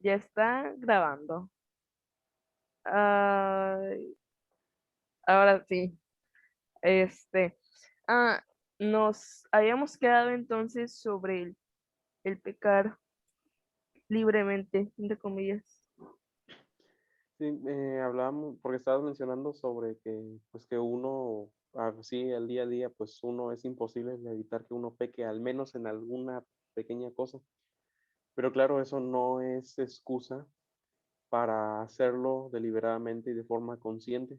Ya está grabando. Ay, ahora sí. Este. Ah, nos habíamos quedado entonces sobre el pecar libremente, entre comillas. Sí, hablábamos, porque estabas mencionando sobre que, pues que uno, así el día a día, pues uno es imposible evitar que uno peque, al menos en alguna pequeña cosa. Pero claro, eso no es excusa para hacerlo deliberadamente y de forma consciente,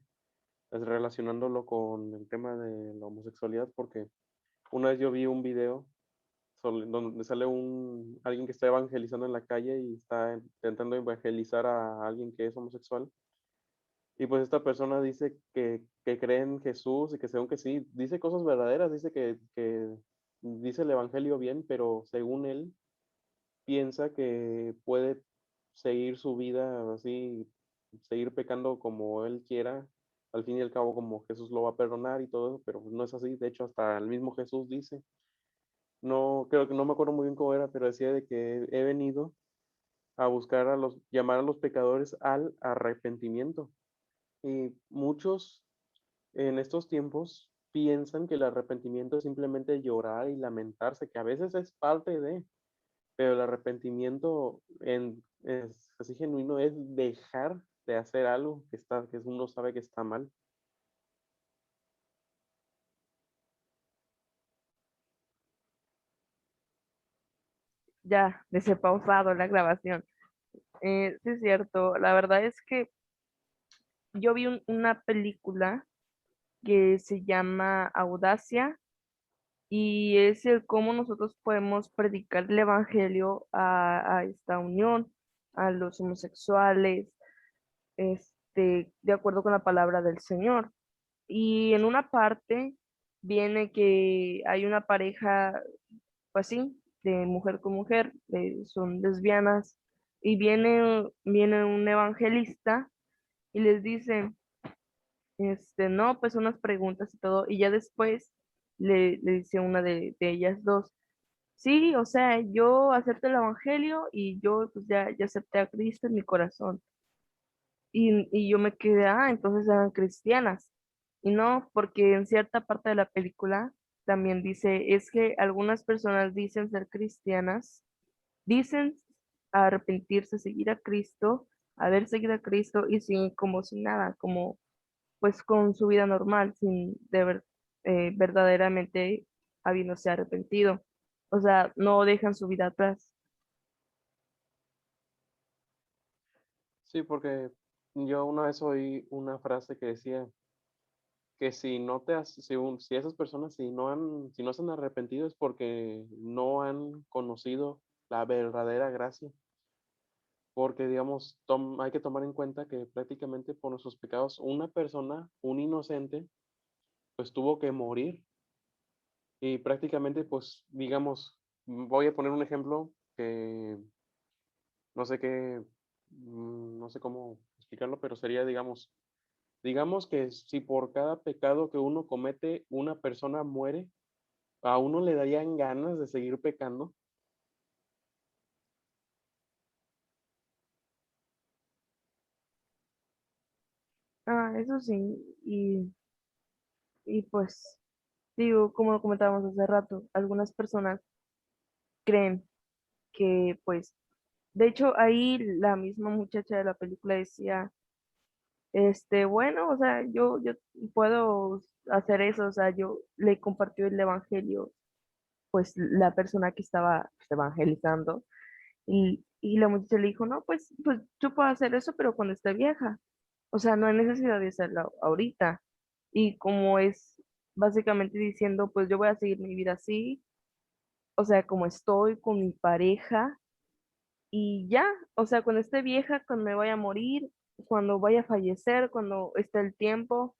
es relacionándolo con el tema de la homosexualidad, porque una vez yo vi un video donde sale alguien que está evangelizando en la calle y está intentando evangelizar a alguien que es homosexual. Y pues esta persona dice que cree en Jesús y que según que sí, dice cosas verdaderas, dice que dice el evangelio bien, pero según él piensa que puede seguir su vida así, seguir pecando como él quiera. Al fin y al cabo, como Jesús lo va a perdonar y todo eso, pero no es así. De hecho, hasta el mismo Jesús dice, no, creo que no me acuerdo muy bien cómo era, pero decía de que he venido a buscar llamar a los pecadores al arrepentimiento. Y muchos en estos tiempos piensan que el arrepentimiento es simplemente llorar y lamentarse, que a veces es parte de, pero el arrepentimiento es así genuino, es dejar de hacer algo que uno sabe que está mal. Ya, pausado la grabación. Sí, es cierto. La verdad es que yo vi una película que se llama Audacia y es el cómo nosotros podemos predicar el evangelio a esta unión, a los homosexuales, de acuerdo con la palabra del Señor. Y en una parte viene que hay una pareja, pues sí, de mujer con mujer, son lesbianas, y viene un evangelista y les dice, no, pues unas preguntas y todo, y ya después le dice una de ellas dos. Sí, o sea, yo acepto el evangelio y yo pues ya acepté a Cristo en mi corazón. Y yo me quedé, entonces eran cristianas. Y no, porque en cierta parte de la película también dice, es que algunas personas dicen ser cristianas, dicen arrepentirse, seguir a Cristo, haber seguido a Cristo y sin, como sin nada, como pues con su vida normal, sin verdaderamente habiéndose arrepentido. O sea, no dejan su vida atrás. Sí, porque yo una vez oí una frase que decía que si no te has, si esas personas si no se han arrepentido es porque no han conocido la verdadera gracia. Porque, digamos, hay que tomar en cuenta que prácticamente por nuestros pecados, una persona, un inocente, pues tuvo que morir. Y prácticamente, pues, digamos, voy a poner un ejemplo que no sé qué, no sé cómo explicarlo, pero sería, digamos que si por cada pecado que uno comete, una persona muere, a uno le darían ganas de seguir pecando. Eso sí, y pues digo, como comentábamos hace rato, algunas personas creen que pues, de hecho ahí la misma muchacha de la película decía, bueno, o sea, yo puedo hacer eso, o sea, yo le compartió el evangelio, pues la persona que estaba pues, evangelizando, y la muchacha le dijo, no, pues yo puedo hacer eso, pero cuando esté vieja, o sea, no hay necesidad de hacerlo ahorita, y como es básicamente diciendo, pues yo voy a seguir mi vida así, o sea, como estoy con mi pareja, y ya, o sea, cuando esté vieja, cuando me vaya a morir, cuando vaya a fallecer, cuando esté el tiempo,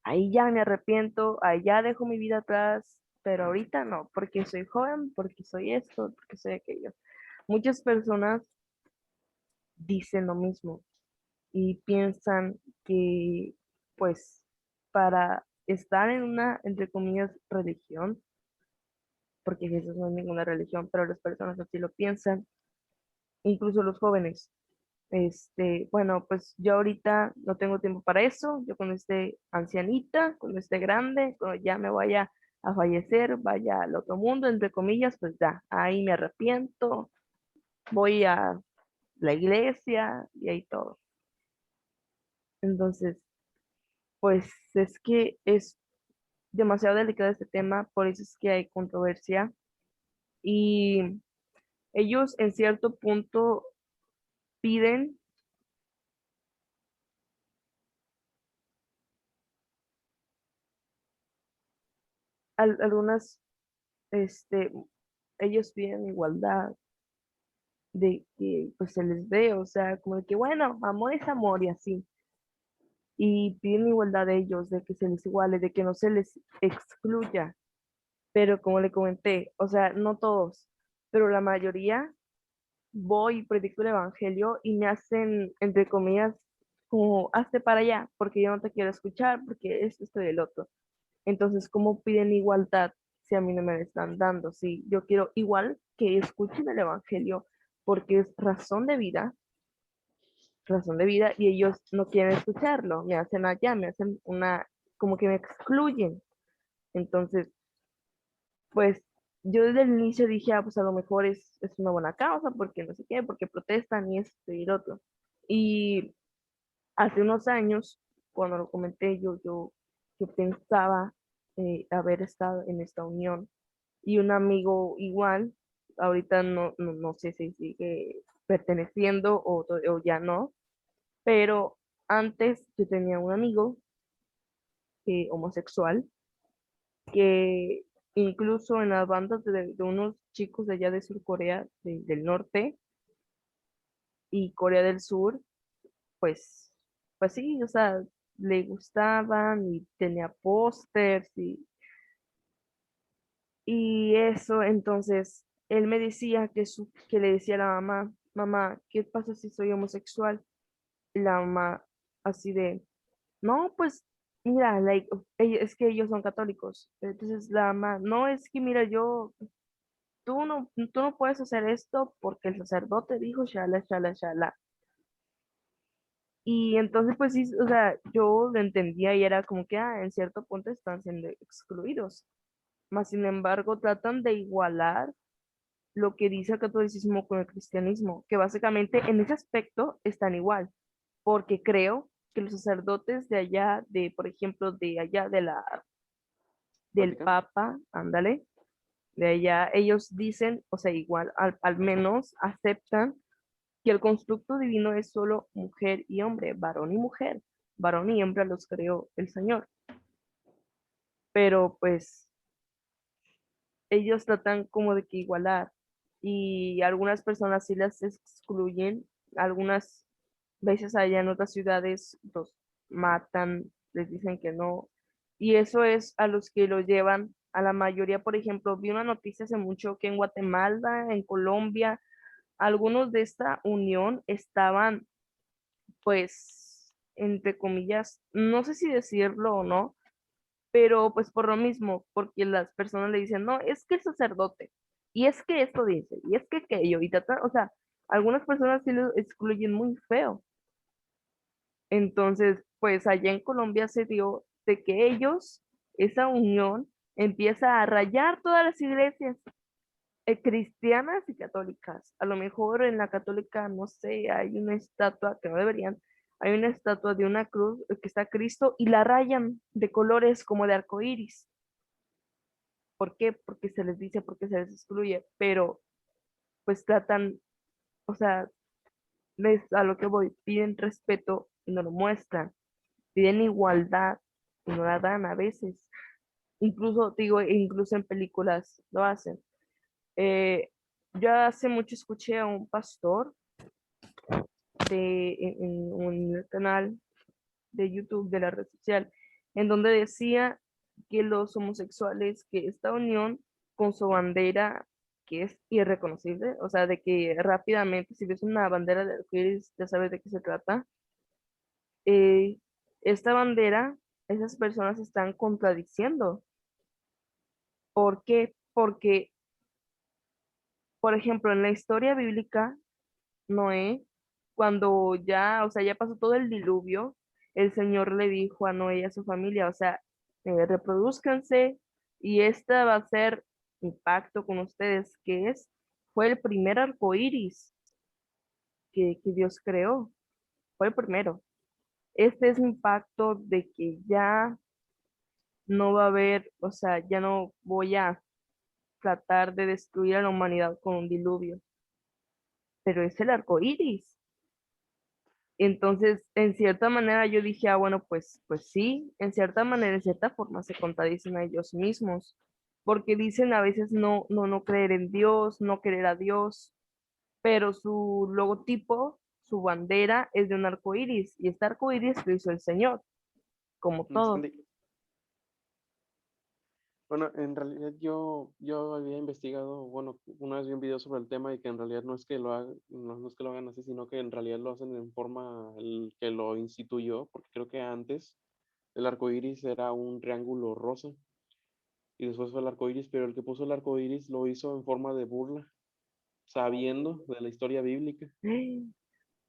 ahí ya me arrepiento, ahí ya dejo mi vida atrás, pero ahorita no, porque soy joven, porque soy esto, porque soy aquello. Muchas personas dicen lo mismo y piensan que, pues, para estar en una, entre comillas, religión, porque Jesús no es ninguna religión, pero las personas así lo piensan, incluso los jóvenes. Bueno, pues yo ahorita no tengo tiempo para eso, yo cuando esté ancianita, cuando esté grande, cuando ya me vaya a fallecer, vaya al otro mundo, entre comillas, pues ya, ahí me arrepiento, voy a la iglesia y ahí todo. Entonces, pues es que es demasiado delicado este tema, por eso es que hay controversia y ellos en cierto punto piden algunas, este, ellos piden igualdad de que pues se les ve, o sea, como de que bueno, amor es amor y así, y piden igualdad de ellos, de que se les iguale, de que no se les excluya, pero como le comenté, o sea, no todos, pero la mayoría voy y predico el evangelio y me hacen, entre comillas, como hazte para allá, porque yo no te quiero escuchar, porque esto y el otro. Entonces, ¿cómo piden igualdad si a mí no me la están dando? Si yo quiero igual que escuchen el evangelio, porque es razón de vida, y ellos no quieren escucharlo, me hacen allá, me hacen una, como que me excluyen. Entonces, pues yo desde el inicio dije, ah, pues a lo mejor es una buena causa, porque no sé qué, porque protestan y esto y lo otro. Y hace unos años, cuando lo comenté, yo pensaba haber estado en esta unión y un amigo igual, ahorita no sé si sigue perteneciendo o ya no, pero antes yo tenía un amigo homosexual que incluso en las bandas de unos chicos de allá de Sur Corea, del norte y Corea del Sur, pues, pues sí, o sea, le gustaban y tenía pósters y eso, entonces él me decía que le decía a la mamá, mamá, ¿qué pasa si soy homosexual? Y la mamá así de, no, pues mira, like, es que ellos son católicos. Entonces la mamá, no, es que mira, tú no puedes hacer esto porque el sacerdote dijo shala, shala, shala. Y entonces, pues sí, o sea, yo lo entendía y era como que, ah, en cierto punto están siendo excluidos. Más sin embargo, tratan de igualar lo que dice el catolicismo con el cristianismo, que básicamente en ese aspecto están igual, porque creo que los sacerdotes de allá, por ejemplo, de allá del Vaticano. Papa, ándale, de allá, ellos dicen, o sea, igual, al menos aceptan que el constructo divino es solo mujer y hombre, varón y mujer, varón y hembra los creó el Señor, pero pues ellos tratan como de que igualar y algunas personas sí las excluyen, algunas veces allá en otras ciudades los matan, les dicen que no, y eso es a los que lo llevan, a la mayoría, por ejemplo, vi una noticia hace mucho que en Guatemala, en Colombia, algunos de esta unión estaban, pues, entre comillas, no sé si decirlo o no, pero pues por lo mismo, porque las personas le dicen, no, es que el sacerdote, y es que esto dice, y es que aquello, y tratan, o sea, algunas personas sí lo excluyen muy feo. Entonces, pues allá en Colombia se dio de que ellos, esa unión, empieza a rayar todas las iglesias cristianas y católicas. A lo mejor en la católica, no sé, hay una estatua, que no deberían, hay una estatua de una cruz que está Cristo y la rayan de colores como de arco iris. ¿Por qué? Porque se les dice, porque se les excluye, pero pues tratan, o sea, es a lo que voy, piden respeto y no lo muestran, piden igualdad y no la dan a veces. Incluso, digo, incluso en películas lo hacen. Eh, yo hace mucho escuché a un pastor en un canal de YouTube de la red social, en donde decía que los homosexuales, que esta unión con su bandera, que es irreconocible, o sea, de que rápidamente, si ves una bandera de arcoíris, ya sabes de qué se trata, eh, esta bandera, esas personas están contradiciendo. ¿Por qué? Porque, por ejemplo, en la historia bíblica, Noé, cuando ya, o sea, ya pasó todo el diluvio, el Señor le dijo a Noé y a su familia, o sea, reproduzcanse y esta va a ser mi pacto con ustedes, fue el primer arco iris que Dios creó, fue el primero. Este es mi pacto de que ya no va a haber, o sea, ya no voy a tratar de destruir a la humanidad con un diluvio, pero es el arco iris. Entonces, en cierta manera yo dije, ah, bueno, pues sí, en cierta manera, en cierta forma se contradicen a ellos mismos, porque dicen a veces no creer en Dios, no querer a Dios, pero su logotipo, su bandera es de un arco iris, y este arco iris lo hizo el Señor, como todo. Sandy, bueno, en realidad yo había investigado, bueno, una vez vi un video sobre el tema y que en realidad no es que lo hagan, no es que lo hagan así, sino que en realidad lo hacen en forma el que lo instituyó, porque creo que antes el arco iris era un triángulo rosa y después fue el arco iris, pero el que puso el arco iris lo hizo en forma de burla, sabiendo de la historia bíblica.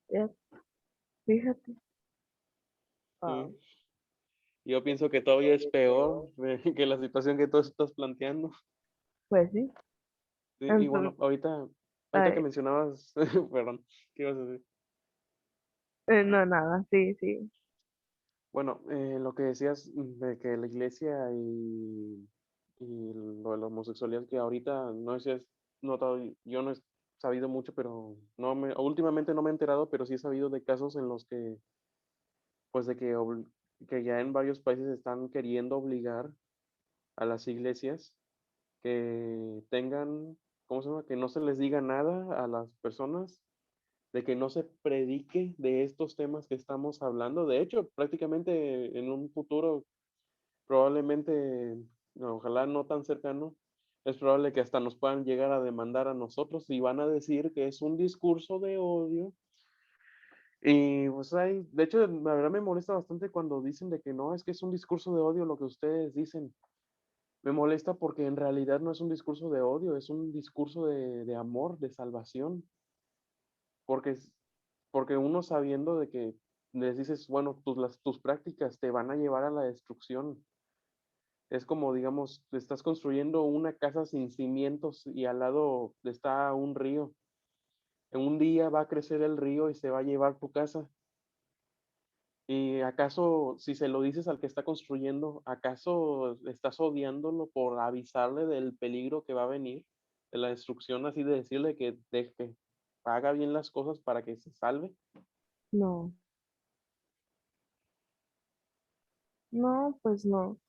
Ya, fíjate. Ah, ¿Sí? Yo pienso que todavía es peor que la situación que tú estás planteando. pues sí. Sí, y bueno, Entonces, ahorita que ay, mencionabas, perdón, ¿qué ibas a decir? no, nada, sí, sí. Bueno, lo que decías de que la iglesia y lo de la homosexualidad, que ahorita no sé si has notado, yo no he sabido mucho, pero últimamente no me he enterado, pero sí he sabido de casos en los que, pues de que ya en varios países están queriendo obligar a las iglesias que tengan, ¿cómo se llama? Que no se les diga nada a las personas, de que no se predique de estos temas que estamos hablando. De hecho, prácticamente en un futuro, probablemente, no, ojalá no tan cercano, es probable que hasta nos puedan llegar a demandar a nosotros y van a decir que es un discurso de odio. Y pues hay, de hecho, la verdad me molesta bastante cuando dicen de que no, es que es un discurso de odio lo que ustedes dicen. Me molesta porque en realidad no es un discurso de odio, es un discurso de amor, de salvación. Porque, porque uno sabiendo de que les dices, bueno, tus prácticas te van a llevar a la destrucción. Es como, digamos, estás construyendo una casa sin cimientos y al lado está un río. En un día va a crecer el río y se va a llevar tu casa. ¿Y acaso, si se lo dices al que está construyendo, acaso estás odiándolo por avisarle del peligro que va a venir, de la destrucción, así de decirle que deje, haga bien las cosas para que se salve? No, no, pues no.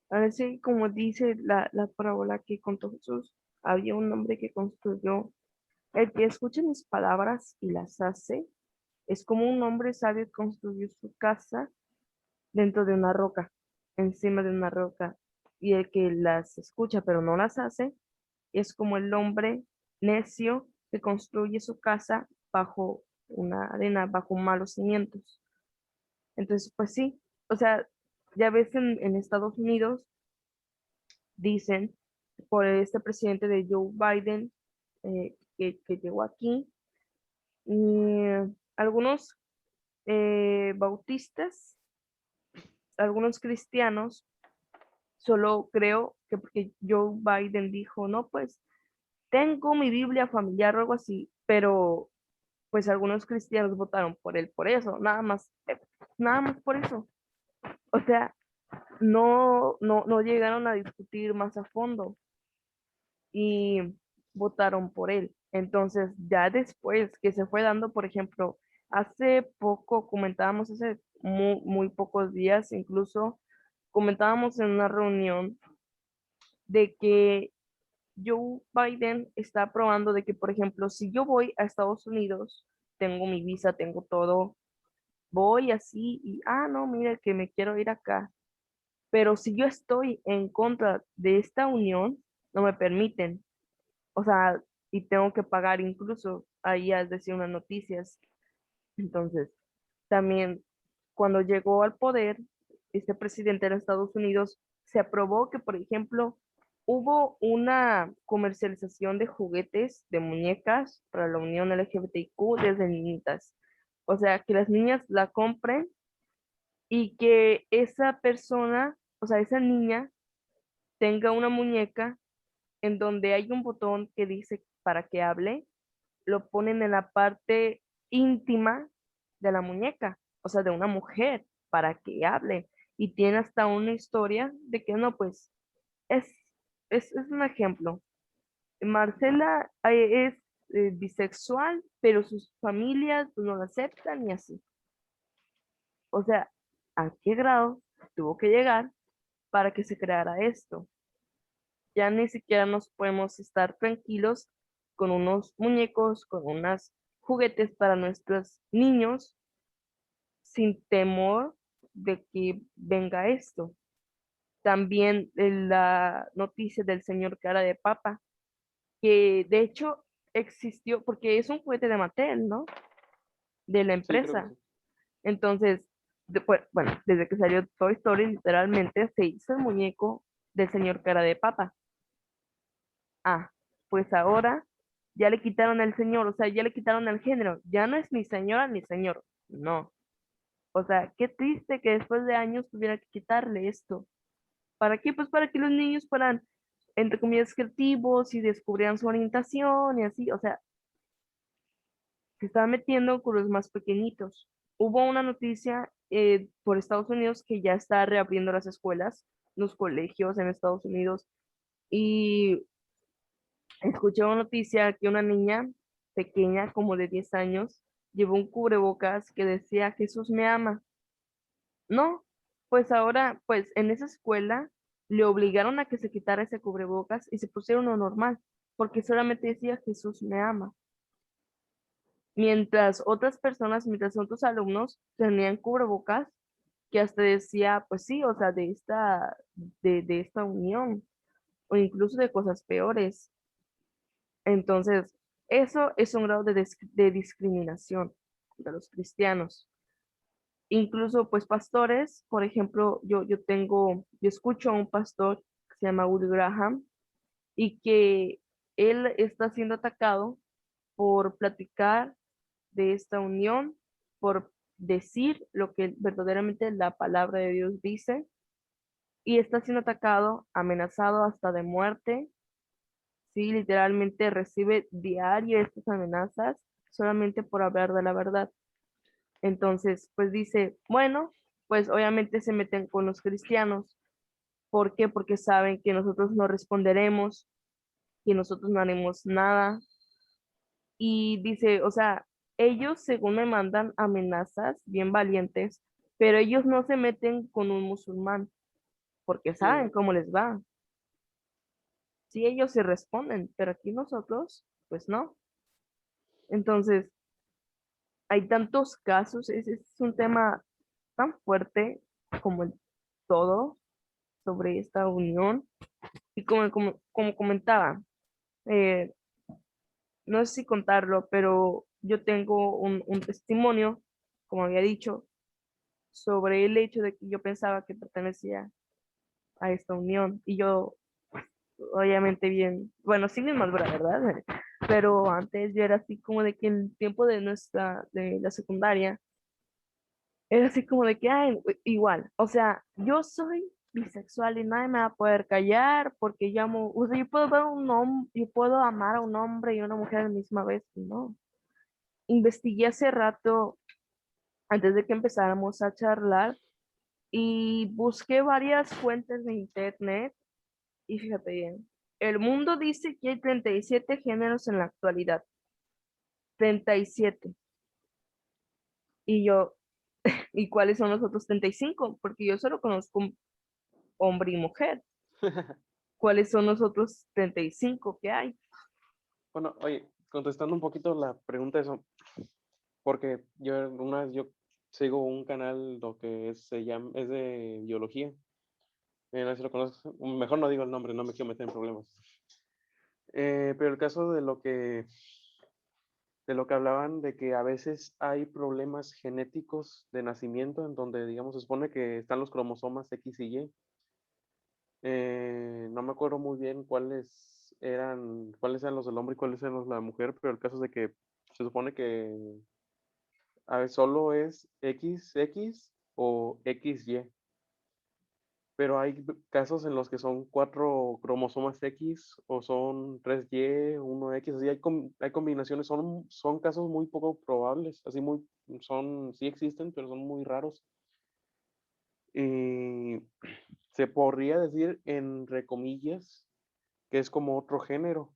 Ahora sí, como dice la parábola que contó Jesús, había un hombre que construyó, el que escucha mis palabras y las hace, es como un hombre sabio que construyó su casa dentro de una roca, encima de una roca, y el que las escucha pero no las hace, es como el hombre necio que construye su casa bajo una arena, bajo malos cimientos. Entonces, pues sí, o sea, ya ves en Estados Unidos, dicen por este presidente de Joe Biden que llegó aquí, y algunos bautistas, algunos cristianos, solo creo que porque Joe Biden dijo, no, pues tengo mi Biblia familiar o algo así, pero pues algunos cristianos votaron por él por eso, nada más por eso. O sea, no llegaron a discutir más a fondo y votaron por él. Entonces, ya después que se fue dando, por ejemplo, hace poco comentábamos, hace muy pocos días, incluso comentábamos en una reunión de que Joe Biden está aprobando de que, por ejemplo, si yo voy a Estados Unidos, tengo mi visa, tengo todo, voy así y, no, mire que me quiero ir acá. Pero si yo estoy en contra de esta unión, no me permiten. O sea, y tengo que pagar incluso, ahí has decir unas noticias. Entonces, también cuando llegó al poder, este presidente de los Estados Unidos, se aprobó que, por ejemplo, hubo una comercialización de juguetes, de muñecas para la unión LGBTIQ desde niñitas. O sea, que las niñas la compren y que esa persona, o sea, esa niña tenga una muñeca en donde hay un botón que dice para que hable, lo ponen en la parte íntima de la muñeca, o sea, de una mujer, para que hable. Y tiene hasta una historia de que no, pues es, es un ejemplo. Marcela es bisexual, pero sus familias pues, no la aceptan y así. O sea, ¿a qué grado tuvo que llegar para que se creara esto? Ya ni siquiera nos podemos estar tranquilos con unos muñecos, con unos juguetes para nuestros niños, sin temor de que venga esto. También la noticia del señor cara de papa, que de hecho existió, porque es un juguete de Mattel, ¿no? De la Sí, creo que empresa. sí. Entonces, bueno, desde que salió Toy Story, literalmente se hizo el muñeco del señor cara de papa. Ah, pues ahora ya le quitaron el señor, o sea, ya le quitaron el género. Ya no es ni señora ni señor. No. O sea, qué triste que después de años tuviera que quitarle esto. ¿Para qué? Pues para que los niños fueran, entre comillas, creativos y descubrieran su orientación y así. O sea, se estaba metiendo con los más pequeñitos. Hubo una noticia por Estados Unidos que ya está reabriendo las escuelas, los colegios en Estados Unidos. Y escuché una noticia que una niña pequeña, como de 10 años, llevó un cubrebocas que decía Jesús me ama. No, pues ahora, pues en esa escuela le obligaron a que se quitara ese cubrebocas y se pusieron uno normal, porque solamente decía Jesús me ama. Mientras otras personas, mientras otros alumnos tenían cubrebocas que hasta decía, pues sí, o sea, de esta unión, o incluso de cosas peores. Entonces, eso es un grado de discriminación de los cristianos. Incluso, pues, pastores, por ejemplo, yo escucho a un pastor que se llama Will Graham y que él está siendo atacado por platicar de esta unión, por decir lo que verdaderamente la palabra de Dios dice, y está siendo atacado, amenazado hasta de muerte. Sí, literalmente recibe diario estas amenazas solamente por hablar de la verdad. Entonces, pues dice, bueno, pues obviamente se meten con los cristianos. ¿Por qué? Porque saben que nosotros no responderemos, que nosotros no haremos nada. Y dice, o sea, ellos según me mandan amenazas bien valientes, pero ellos no se meten con un musulmán porque saben Sí, cómo les va. Sí, ellos se responden, pero aquí nosotros, pues no. Entonces, hay tantos casos, es un tema tan fuerte como el todo sobre esta unión. Y como comentaba, eh, no sé si contarlo, pero yo tengo un testimonio, como había dicho, sobre el hecho de que yo pensaba que pertenecía a esta unión. Y yo, obviamente bien, bueno, sí bien madura, ¿verdad? Pero antes yo era así como de que en el tiempo de la secundaria, era así como de que, ay, igual, o sea, yo soy bisexual y nadie me va a poder callar porque yo amo, o sea, yo puedo ver un hombre, yo puedo amar a un hombre y a una mujer a la misma vez, no. Investigué hace rato, antes de que empezáramos a charlar, y busqué varias fuentes de internet, y fíjate bien, el mundo dice que hay 37 géneros en la actualidad, 37. Y yo, ¿y cuáles son los otros 35? Porque yo solo conozco hombre y mujer. ¿Cuáles son los otros 35 que hay? bueno, oye, contestando un poquito la pregunta de eso, porque yo sigo un canal lo que se llama, es de biología. No sé si lo conoces, mejor no digo el nombre, no me quiero meter en problemas. Pero el caso de lo que hablaban de que a veces hay problemas genéticos de nacimiento en donde, digamos, se supone que están los cromosomas X y Y. No me acuerdo muy bien cuáles eran los del hombre y cuáles eran los de la mujer, pero el caso es de que se supone que a ver, solo es XX o XY, pero hay casos en los que son 4 cromosomas X o son 3Y, 1X, así hay combinaciones, son casos muy poco probables, así sí existen, pero son muy raros. Y se podría decir, entre comillas, que es como otro género,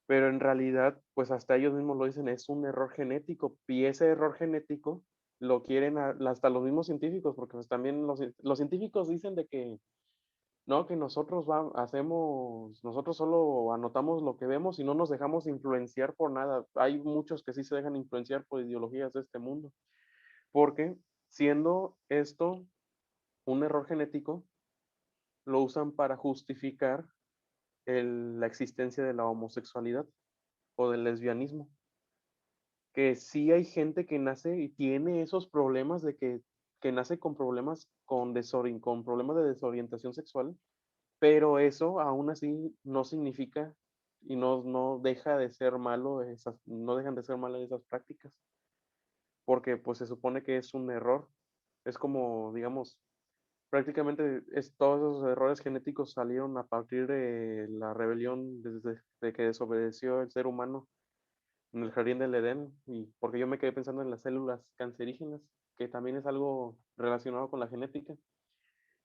pero en realidad, pues hasta ellos mismos lo dicen, es un error genético, y ese error genético lo quieren hasta los mismos científicos, porque pues también los científicos dicen de que no, que nosotros solo anotamos lo que vemos y no nos dejamos influenciar por nada. Hay muchos que sí se dejan influenciar por ideologías de este mundo, porque siendo esto un error genético, lo usan para justificar la existencia de la homosexualidad o del lesbianismo. Que sí hay gente que nace y tiene esos problemas que nace con problemas con problemas de desorientación sexual, pero eso aún así no significa y no deja de ser malo no dejan de ser malas esas prácticas, porque pues se supone que es un error. Es como, digamos, prácticamente todos esos errores genéticos salieron a partir de la rebelión desde de que desobedeció el ser humano en el jardín del Edén, y porque yo me quedé pensando en las células cancerígenas, que también es algo relacionado con la genética,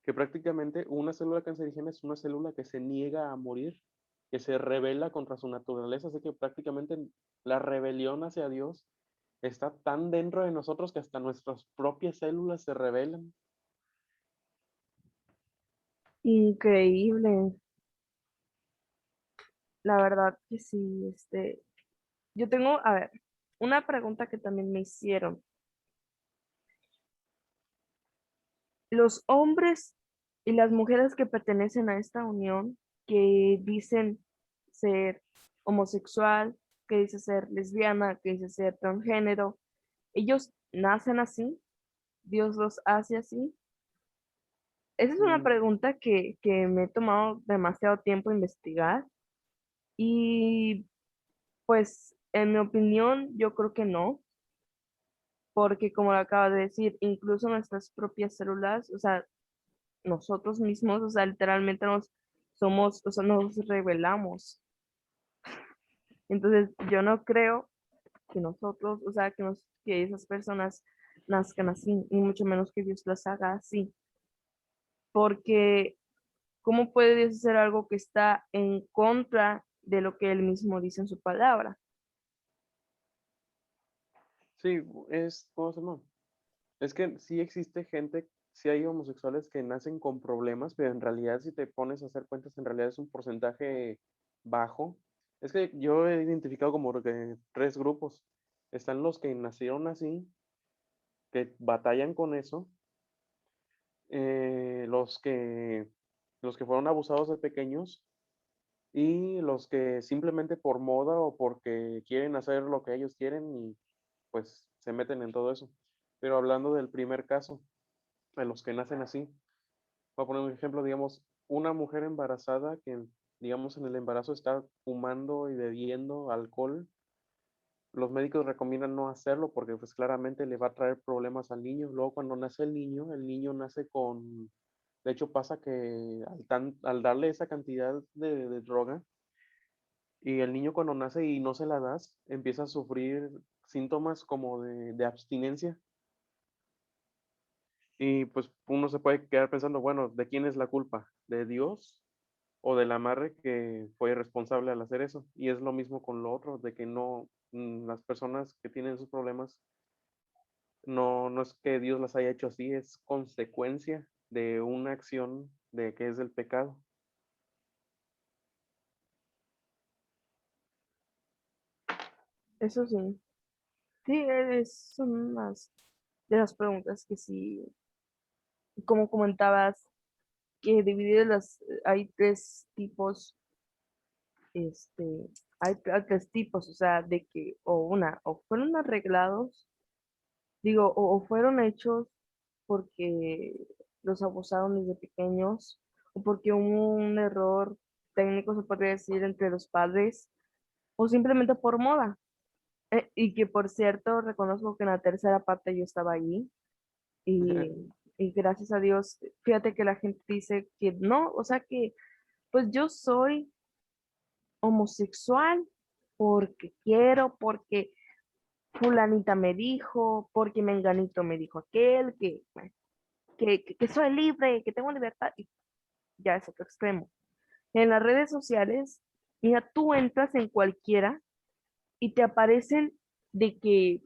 que prácticamente una célula cancerígena es una célula que se niega a morir, que se rebela contra su naturaleza, así que prácticamente la rebelión hacia Dios está tan dentro de nosotros que hasta nuestras propias células se rebelan. Increíble, la verdad que sí, yo tengo, a ver, una pregunta que también me hicieron. Los hombres y las mujeres que pertenecen a esta unión, que dicen ser homosexual, que dice ser lesbiana, que dice ser transgénero, ellos nacen así, Dios los hace así. Esa es una Mm, pregunta que me he tomado demasiado tiempo a investigar y pues en mi opinión yo creo que no, porque como lo acabo de decir, incluso nuestras propias células, o sea, nosotros mismos, o sea, literalmente o sea, nos revelamos. Entonces, yo no creo que nosotros, o sea, que esas personas nazcan así, y mucho menos que Dios las haga así, porque ¿cómo puede Dios hacer algo que está en contra de lo que Él mismo dice en su palabra? sí, ¿cómo se llama? Es que sí existe gente, sí hay homosexuales que nacen con problemas, pero en realidad si te pones a hacer cuentas, en realidad es un porcentaje bajo. Es que yo he identificado como que 3 grupos. Están los que nacieron así, que batallan con eso, eh, los que, los que fueron abusados de pequeños y los que simplemente por moda o porque quieren hacer lo que ellos quieren y pues se meten en todo eso. Pero hablando del primer caso, de los que nacen así, voy a poner un ejemplo, digamos, una mujer embarazada que, digamos, en el embarazo está fumando y bebiendo alcohol, los médicos recomiendan no hacerlo porque pues claramente le va a traer problemas al niño. Luego cuando nace el niño nace de hecho pasa que al darle esa cantidad de droga, y el niño cuando nace y no se la das, empieza a sufrir síntomas como de abstinencia. Y pues uno se puede quedar pensando, bueno, ¿de quién es la culpa? ¿De Dios o de la madre que fue responsable al hacer eso? Y es lo mismo con lo otro, de que no, las personas que tienen sus problemas, no es que Dios las haya hecho así, es consecuencia de una acción de que es el pecado. Eso sí. Sí, son unas de las preguntas que sí, como comentabas, que divididas hay tres tipos, hay tres tipos, o sea, de que, o fueron arreglados, digo, o fueron hechos porque los abusaron desde pequeños, o porque hubo un error técnico, se podría decir, entre los padres, o simplemente por moda. Y que por cierto, reconozco que en la tercera parte yo estaba allí y gracias a Dios, fíjate que la gente dice que no, o sea que pues yo soy homosexual porque quiero, porque fulanita me dijo, porque menganito me dijo aquel, que, bueno, que soy libre, que tengo libertad, y ya es otro extremo. En las redes sociales, mira, tú entras en cualquiera y te aparecen de que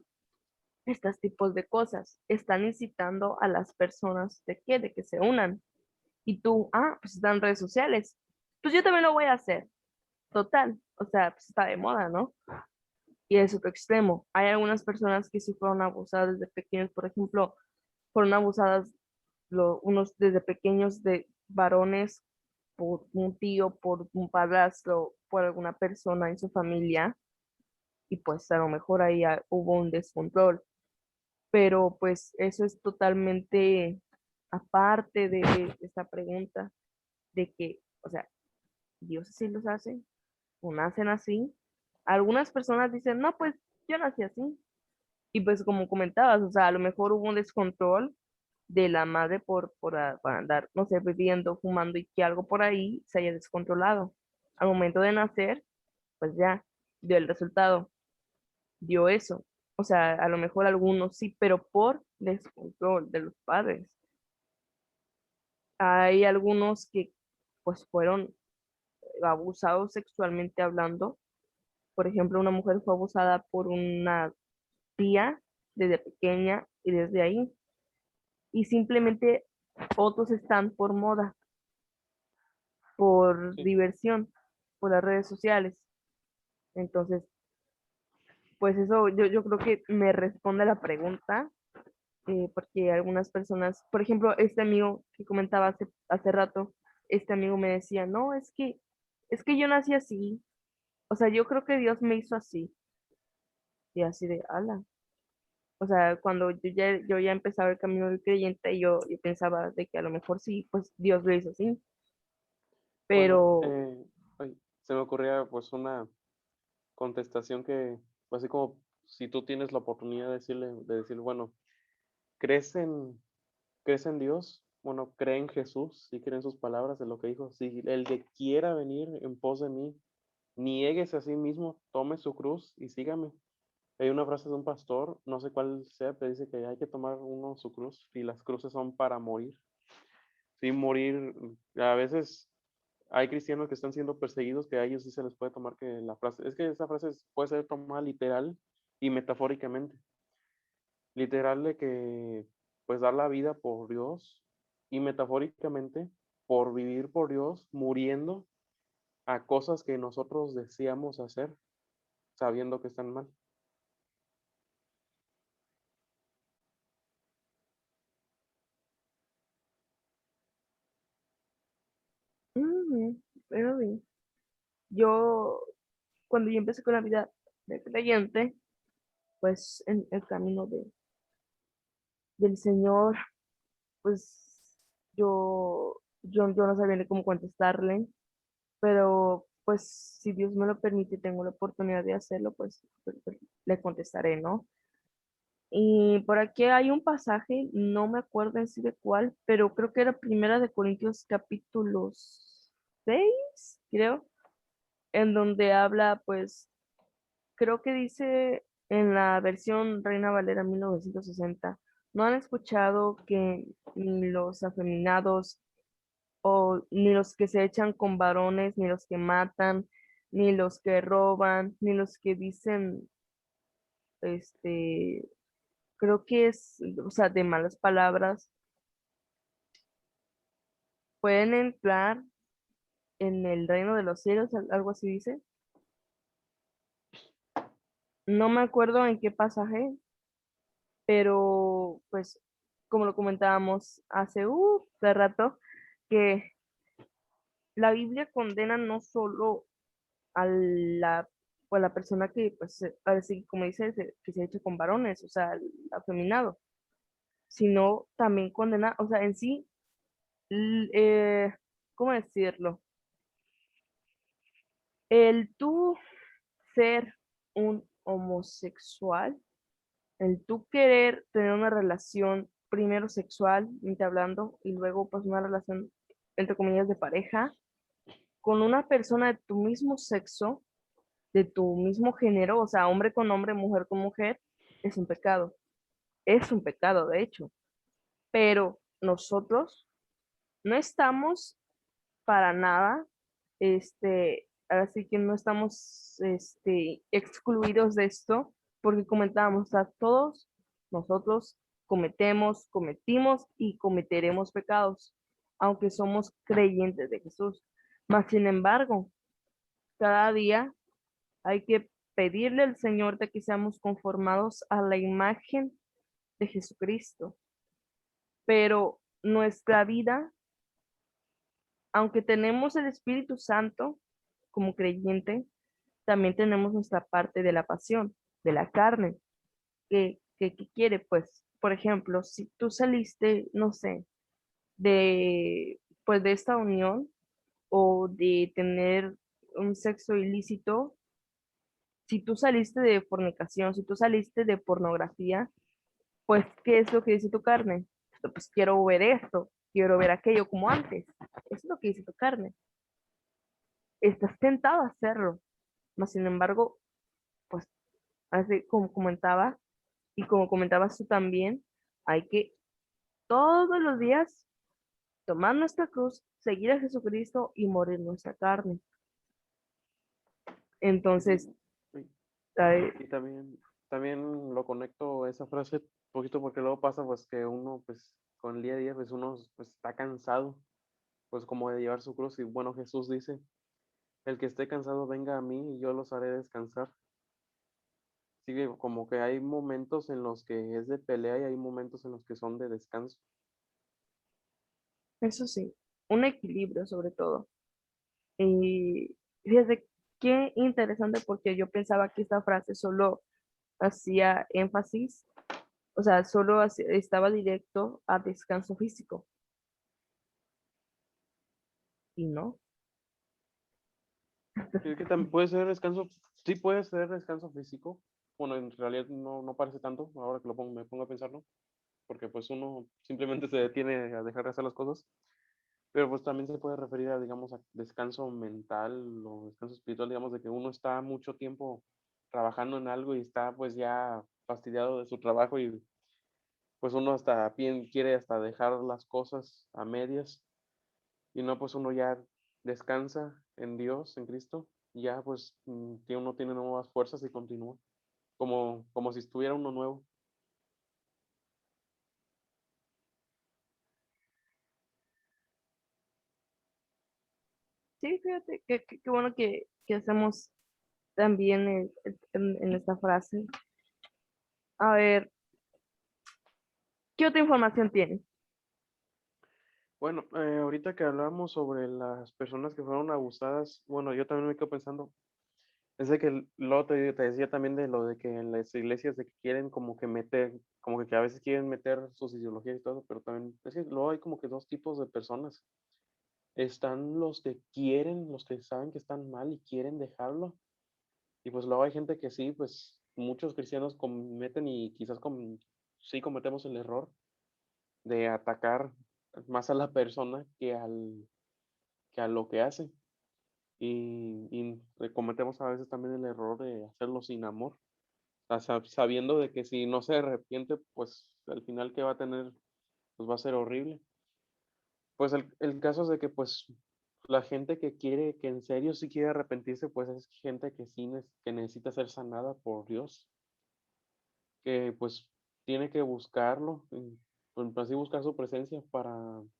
estos tipos de cosas están incitando a las personas de que se unan. Y tú, pues están en redes sociales. Pues yo también lo voy a hacer. Total. O sea, pues está de moda, ¿no? Y es otro extremo. Hay algunas personas que sí fueron abusadas desde pequeños, por ejemplo, fueron abusadas unos desde pequeños de varones por un tío, por un padrastro, por alguna persona en su familia, y pues a lo mejor ahí hubo un descontrol. Pero pues eso es totalmente aparte de esta pregunta de que, o sea, Dios sí los hace o nacen así. Algunas personas dicen, no, pues yo nací así. Y pues como comentabas, o sea, a lo mejor hubo un descontrol de la madre por andar, no sé, bebiendo, fumando y que algo por ahí se haya descontrolado. Al momento de nacer, pues ya dio el resultado, dio eso. O sea, a lo mejor algunos sí, pero por descontrol de los padres. Hay algunos que pues fueron abusados sexualmente hablando. Por ejemplo, una mujer fue abusada por una tía desde pequeña y desde ahí. Y simplemente otros están por moda, por Sí. diversión, por las redes sociales. Entonces, pues eso yo creo que me responde a la pregunta, porque algunas personas, por ejemplo, este amigo que comentaba hace rato, este amigo me decía, no, es que yo nací así, o sea, yo creo que Dios me hizo así, y así de, ala. O sea, cuando yo ya empezaba el camino del creyente, yo pensaba de que a lo mejor sí, pues Dios lo hizo así, Bueno, pero ay, se me ocurría pues una contestación que, pues, así como si tú tienes la oportunidad de decir, bueno, ¿crees en, ¿crees en Dios? Bueno, cree en Jesús, si cree en sus palabras, de lo que dijo. Si el que quiera venir en pos de mí, niéguese a sí mismo, tome su cruz y sígame. Hay una frase de un pastor, no sé cuál sea, pero dice que hay que tomar uno su cruz y las cruces son para morir. Sí, morir, a veces hay cristianos que están siendo perseguidos que a ellos sí se les puede tomar que la frase, es que esa frase puede ser tomada literal y metafóricamente. Literal de que pues dar la vida por Dios y metafóricamente por vivir por Dios, muriendo a cosas que nosotros deseamos hacer sabiendo que están mal. pero bien. Yo, cuando yo empecé con la vida de creyente, pues en el camino del Señor, pues yo no sabía ni cómo contestarle, pero pues si Dios me lo permite y tengo la oportunidad de hacerlo, pues, le contestaré, ¿no? Y por aquí hay un pasaje, no me acuerdo en sí de cuál, pero creo que era Primera de Corintios capítulo 6, creo, en donde habla, pues, creo que dice en la versión Reina Valera 1960, no han escuchado que ni los afeminados o ni los que se echan con varones, ni los que matan, ni los que roban, ni los que dicen, este, creo que es, o sea, de malas palabras, pueden entrar en el reino de los cielos, algo así dice. No me acuerdo en qué pasaje, pero pues como lo comentábamos hace de rato, que la Biblia condena no solo a la persona que, pues, así como dice, que se ha hecho con varones, o sea, al afeminado, sino también condena, o sea, en sí, l- eh, ¿cómo decirlo? El tú ser un homosexual, el tú querer tener una relación primero sexual, hablando, y luego pues una relación entre comillas de pareja con una persona de tu mismo sexo, de tu mismo género, o sea, hombre con hombre, mujer con mujer, es un pecado. Es un pecado, de hecho. Pero nosotros no estamos para nada, así que no estamos, excluidos de esto, porque comentábamos, o sea, todos nosotros cometimos y cometeremos pecados, aunque somos creyentes de Jesús. Mas, sin embargo, cada día hay que pedirle al Señor de que seamos conformados a la imagen de Jesucristo, pero nuestra vida, aunque tenemos el Espíritu Santo como creyente, también tenemos nuestra parte de la pasión, de la carne, que quiere, pues, por ejemplo, si tú saliste, no sé, pues, de esta unión o de tener un sexo ilícito, si tú saliste de fornicación, si tú saliste de pornografía, pues, ¿qué es lo que dice tu carne? Pues quiero ver esto, quiero ver aquello como antes. Eso es lo que dice tu carne. Estás tentado a hacerlo, mas sin embargo, pues, así como comentaba, y como comentabas tú también, hay que todos los días tomar nuestra cruz, seguir a Jesucristo y morir nuestra carne. Sí, sí, Entonces, sí. ¿sabe? Y también lo conecto a esa frase un poquito porque luego pasa pues que uno pues con el día a día pues uno pues está cansado pues como de llevar su cruz y bueno Jesús dice, el que esté cansado venga a mí y yo los haré descansar. Así que como que hay momentos en los que es de pelea y hay momentos en los que son de descanso. Eso sí, un equilibrio sobre todo. Y fíjate qué interesante porque yo pensaba que esta frase solo hacía énfasis, o sea, estaba directo a descanso físico. Y no. Sí, que también puede ser descanso, sí puede ser descanso físico. Bueno, en realidad no parece tanto, ahora que me pongo a pensarlo, porque pues uno simplemente se detiene a dejar de hacer las cosas, pero pues también se puede referir a, digamos, a descanso mental o descanso espiritual, digamos, de que uno está mucho tiempo trabajando en algo y está pues ya fastidiado de su trabajo y pues uno hasta quiere hasta dejar las cosas a medias y no, pues uno ya descansa en Dios, en Cristo, y ya pues que uno tiene nuevas fuerzas y continúa, como si estuviera uno nuevo. Sí, fíjate, qué bueno que hacemos también en esta frase. A ver, ¿qué otra información tienes? Bueno, ahorita que hablamos sobre las personas que fueron abusadas, bueno, yo también me quedo pensando, es de que luego te decía también de lo de que en las iglesias de que quieren como que meter, como que a veces quieren meter sus ideologías y todo, pero también es que luego hay como que dos tipos de personas. Están los que quieren, los que saben que están mal y quieren dejarlo. Y pues luego hay gente que sí, pues muchos cristianos cometen y quizás sí cometemos el error de atacar más a la persona que a lo que hace. Y cometemos a veces también el error de hacerlo sin amor, o sea, sabiendo de que si no se arrepiente, pues al final que va a tener, pues va a ser horrible. Pues el caso es de que pues la gente que quiere, que en serio sí quiere arrepentirse, pues es gente que sí que necesita ser sanada por Dios, que pues tiene que buscarlo, pues así buscar su presencia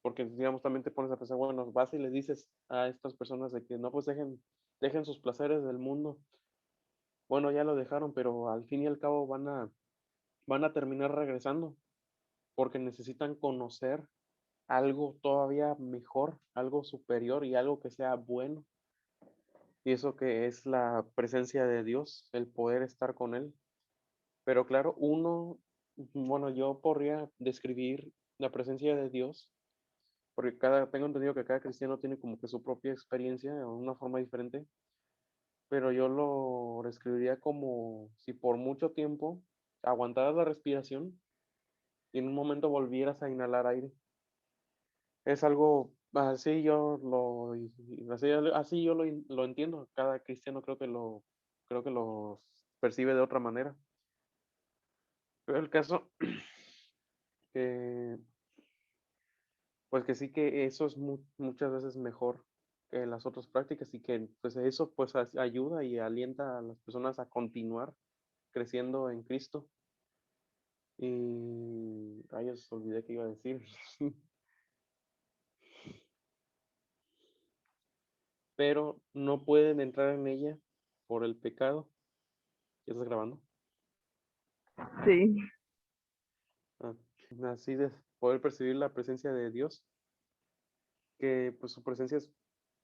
porque digamos también te pones a pensar, bueno, vas y le dices a estas personas de que no, pues dejen sus placeres del mundo. Bueno, ya lo dejaron, pero al fin y al cabo van a terminar regresando porque necesitan conocer algo todavía mejor, algo superior y algo que sea bueno. Y eso que es la presencia de Dios, el poder estar con Él. Pero claro, bueno, yo podría describir la presencia de Dios, porque tengo entendido que cada cristiano tiene como que su propia experiencia de una forma diferente, pero yo lo describiría como si por mucho tiempo aguantaras la respiración y en un momento volvieras a inhalar aire. Es algo así así yo lo entiendo. Cada cristiano creo que lo percibe de otra manera. Pero el caso que, pues que sí que eso es muchas veces mejor que las otras prácticas y que pues eso pues ayuda y alienta a las personas a continuar creciendo en Cristo. Y rayos, olvidé qué iba a decir. Pero no pueden entrar en ella por el pecado. ¿Ya estás grabando? Sí, Ah, así de poder percibir la presencia de Dios, que pues su presencia es,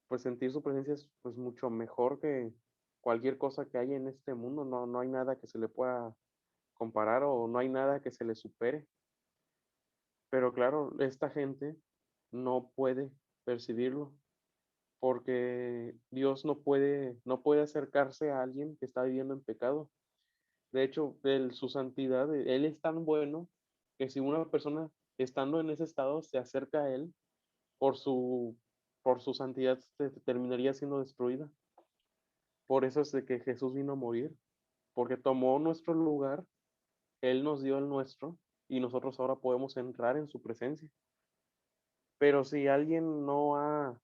pues sentir su presencia es pues mucho mejor que cualquier cosa que haya en este mundo. No, no hay nada que se le pueda comparar o no hay nada que se le supere. Pero claro, esta gente no puede percibirlo porque Dios no puede acercarse a alguien que está viviendo en pecado. De hecho, su santidad, Él es tan bueno que si una persona estando en ese estado se acerca a Él, por su, por su santidad terminaría siendo destruida. Por eso es de que Jesús vino a morir, porque tomó nuestro lugar, Él nos dio el nuestro y nosotros ahora podemos entrar en su presencia. Pero si alguien no ha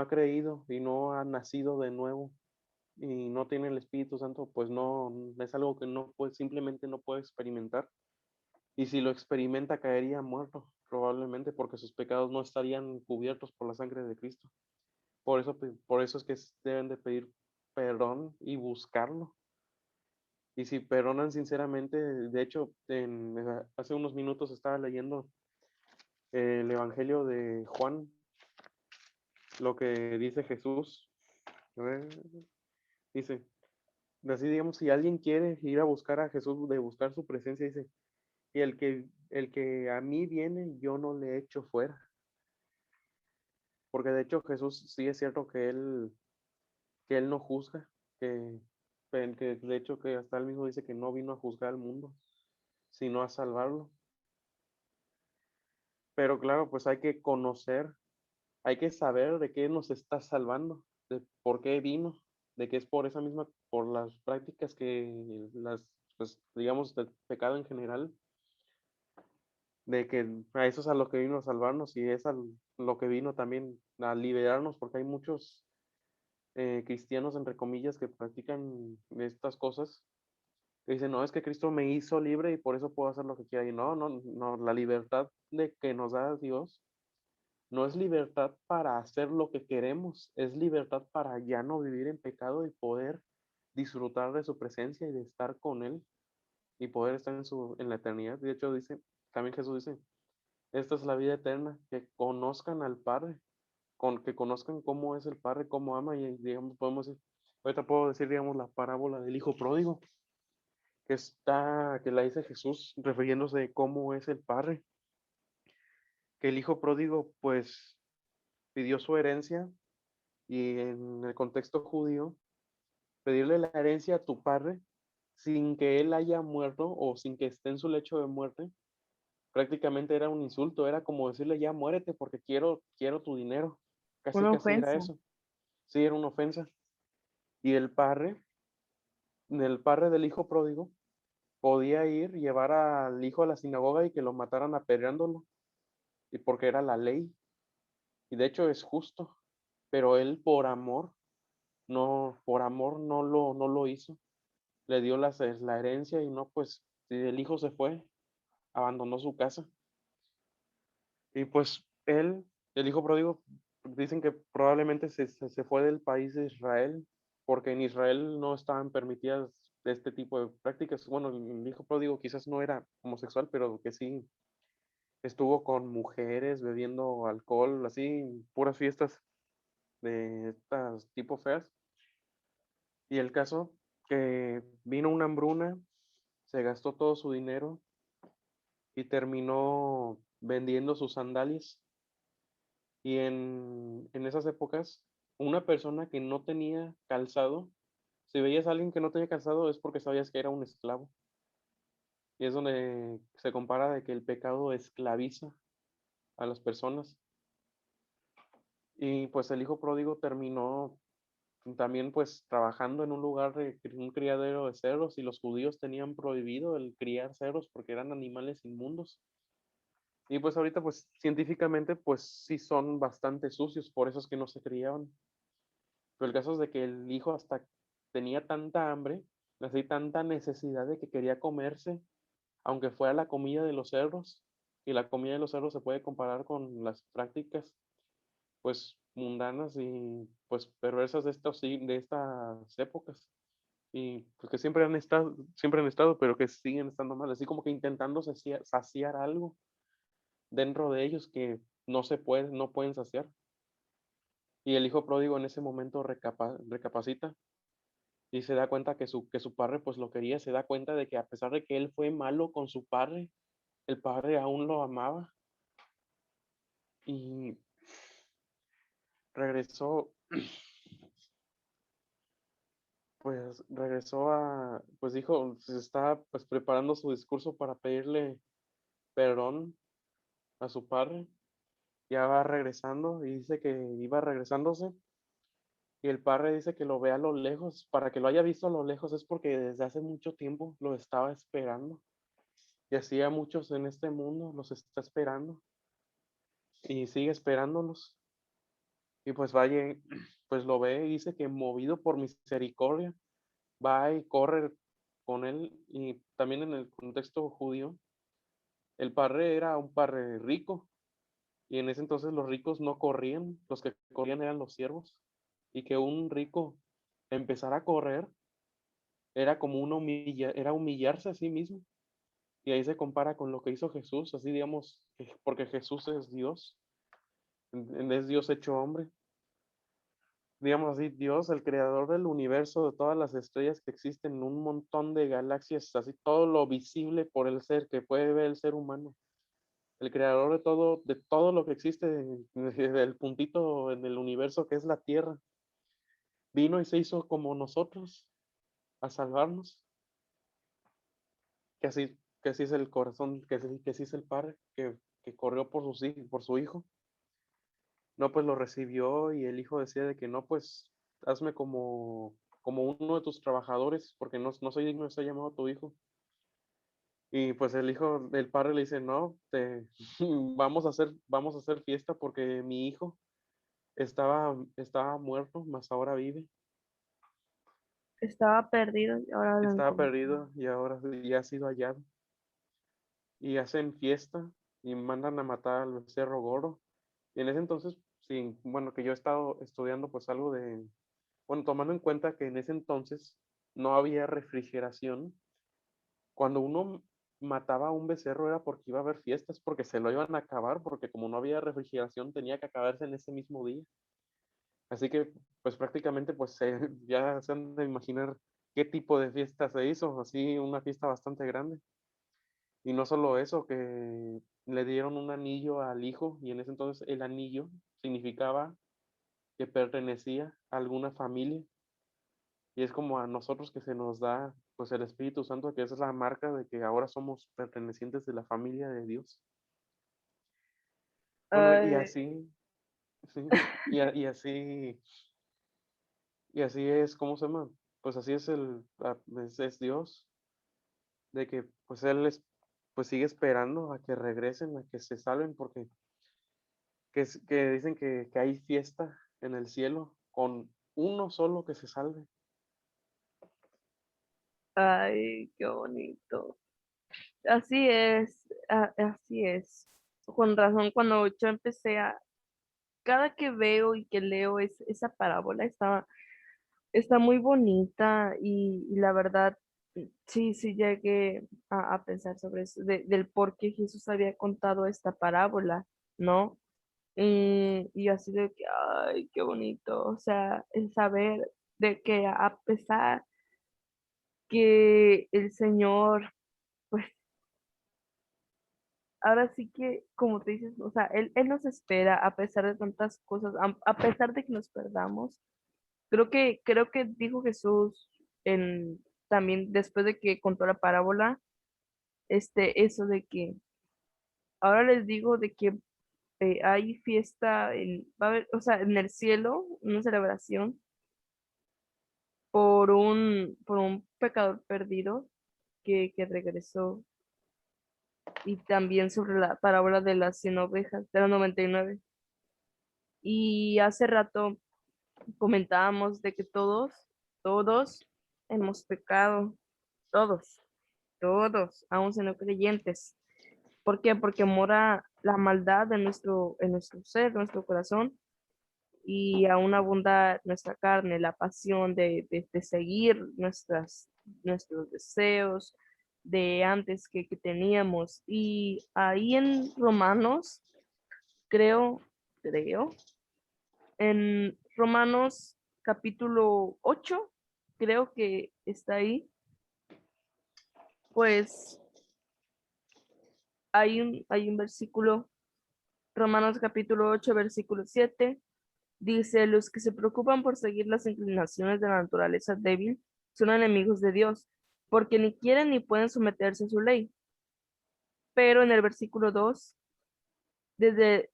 creído y no ha nacido de nuevo y no tiene el Espíritu Santo, pues no, es algo que no puede, simplemente no puede experimentar. Y si lo experimenta, caería muerto, probablemente, porque sus pecados no estarían cubiertos por la sangre de Cristo. Por eso es que deben de pedir perdón y buscarlo. Y si perdonan sinceramente, de hecho, hace unos minutos estaba leyendo el Evangelio de Juan, lo que dice Jesús. A ver, dice, así digamos, si alguien quiere ir a buscar a Jesús, de buscar su presencia, dice, y el que a mí viene, yo no le echo fuera. Porque de hecho Jesús sí es cierto que él no juzga, que, que de hecho que hasta él mismo dice que no vino a juzgar al mundo, sino a salvarlo. Pero claro, pues hay que conocer, hay que saber de qué nos está salvando, de por qué vino, de que es por esa misma, por las prácticas pues digamos, del pecado en general, de que a eso es a lo que vino a salvarnos y es a lo que vino también a liberarnos, porque hay muchos cristianos, entre comillas, que practican estas cosas, que dicen, no, es que Cristo me hizo libre y por eso puedo hacer lo que quiera. Y no, no, no, la libertad de que nos da Dios no es libertad para hacer lo que queremos, es libertad para ya no vivir en pecado y poder disfrutar de su presencia y de estar con Él y poder estar en la eternidad. De hecho, también Jesús dice, esta es la vida eterna, que conozcan al Padre, que conozcan cómo es el Padre, cómo ama, y digamos, ahorita puedo decir, digamos, la parábola del hijo pródigo, que la dice Jesús refiriéndose de cómo es el Padre, que el hijo pródigo, pues, pidió su herencia, y en el contexto judío, pedirle la herencia a tu padre sin que él haya muerto o sin que esté en su lecho de muerte, prácticamente era un insulto, era como decirle, ya muérete porque quiero tu dinero, casi una casi era ofensa. eso. Sí, era una ofensa. Y el padre del hijo pródigo, podía ir, llevar al hijo a la sinagoga y que lo mataran apedreándolo, y porque era la ley, y de hecho es justo, pero él por amor no lo hizo, le dio la herencia y no, pues, si el hijo se fue, abandonó su casa, y pues el hijo pródigo, dicen que probablemente se fue del país de Israel, porque en Israel no estaban permitidas este tipo de prácticas. Bueno, el hijo pródigo quizás no era homosexual, pero que sí estuvo con mujeres bebiendo alcohol, así, puras fiestas de estas tipo feas. Y el caso que vino una hambruna, se gastó todo su dinero y terminó vendiendo sus sandalias. Y en esas épocas, una persona que no tenía calzado Si veías a alguien que no tenía calzado es porque sabías que era un esclavo. Y es donde se compara de que el pecado esclaviza a las personas. Y pues el hijo pródigo terminó también pues trabajando en un lugar de un criadero de cerdos y los judíos tenían prohibido el criar cerdos porque eran animales inmundos. Y pues ahorita pues científicamente pues sí son bastante sucios, por eso es que no se criaban. Pero el caso es de que el hijo hasta tenía tanta hambre, así tanta necesidad de que quería comerse, aunque fuera la comida de los cerdos, y la comida de los cerdos se puede comparar con las prácticas pues mundanas y pues perversas de de estas épocas. Y pues que siempre han estado, pero que siguen estando mal, así como que intentando saciar algo dentro de ellos que no pueden saciar. Y el hijo pródigo en ese momento recapacita y se da cuenta que su padre pues lo quería, se da cuenta de que a pesar de que él fue malo con su padre, el padre aún lo amaba y regresó, pues regresó pues dijo, se está pues preparando su discurso para pedirle perdón a su padre, ya va regresando y dice que iba regresándose y el padre dice que lo ve a lo lejos, para que lo haya visto a lo lejos es porque desde hace mucho tiempo lo estaba esperando. Y así a muchos en este mundo los está esperando y sigue esperándolos. Y pues vaya, pues lo ve y dice que movido por misericordia, va y corre con él. Y también en el contexto judío, el padre era un padre rico. Y en ese entonces los ricos no corrían, los que corrían eran los siervos. Y que un rico empezara a correr era como era humillarse a sí mismo. Y ahí se compara con lo que hizo Jesús, así digamos, porque Jesús es Dios, es Dios hecho hombre. Digamos así, Dios, el creador del universo, de todas las estrellas que existen, un montón de galaxias, así todo lo visible por el ser que puede ver el ser humano. El creador de todo lo que existe, desde el puntito en el universo que es la Tierra, vino y se hizo como nosotros a salvarnos. Que así es el corazón, que así es el Padre que corrió por por su Hijo. No, pues lo recibió y el hijo decía de que no, pues hazme como uno de tus trabajadores, porque no soy digno de ser llamado tu hijo. Y pues el padre le dice, no, vamos a hacer fiesta porque mi hijo estaba muerto, mas ahora vive. Estaba perdido y ahora lo Estaba encontré. perdido y ahora ya ha sido hallado. Y hacen fiesta y mandan a matar al becerro gordo. Y en ese entonces, sí, bueno, que yo he estado estudiando pues algo bueno, tomando en cuenta que en ese entonces no había refrigeración, cuando uno mataba a un becerro era porque iba a haber fiestas, porque se lo iban a acabar, porque como no había refrigeración tenía que acabarse en ese mismo día. Así que pues prácticamente pues ya se han de imaginar qué tipo de fiesta se hizo, así una fiesta bastante grande. Y no solo eso, que le dieron un anillo al hijo y en ese entonces el anillo significaba que pertenecía a alguna familia. Y es como a nosotros que se nos da pues el Espíritu Santo, que esa es la marca de que ahora somos pertenecientes de la familia de Dios. Bueno, y Ay, así, sí, y así es, ¿cómo se llama? Pues así es es Dios, de que pues pues sigue esperando a que regresen, a que se salven, porque que dicen que hay fiesta en el cielo con uno solo que se salve. ay, qué bonito. Así es, así es. Con razón, cuando yo empecé cada que veo y que leo esa parábola, está muy bonita y la verdad, sí, sí llegué a pensar sobre eso, del por qué Jesús había contado esta parábola, ¿no? Y así de que, ay, qué bonito, o sea, el saber de que a pesar que el Señor, pues ahora sí que, como te dices, o sea, Él nos espera a pesar de tantas cosas, a pesar de que nos perdamos. Creo que dijo Jesús. también después de que contó la parábola, eso de que ahora les digo de que hay fiesta, va a haber, o sea, en el cielo, una celebración por un pecador perdido que regresó, y también sobre la parábola de las 100 ovejas, de las 99. Y hace rato comentábamos de que todos hemos pecado, todos, todos, aún siendo creyentes. ¿Por qué? Porque mora la maldad en nuestro ser, nuestro corazón, y aún abunda nuestra carne, la pasión de seguir nuestros deseos de antes que teníamos. Y ahí en Romanos, creo, en Romanos capítulo 8 creo que está ahí, pues hay un versículo, Romanos capítulo 8 versículo 7. Dice, los que se preocupan por seguir las inclinaciones de la naturaleza débil son enemigos de Dios, porque ni quieren ni pueden someterse a su ley. Pero en el versículo 2, del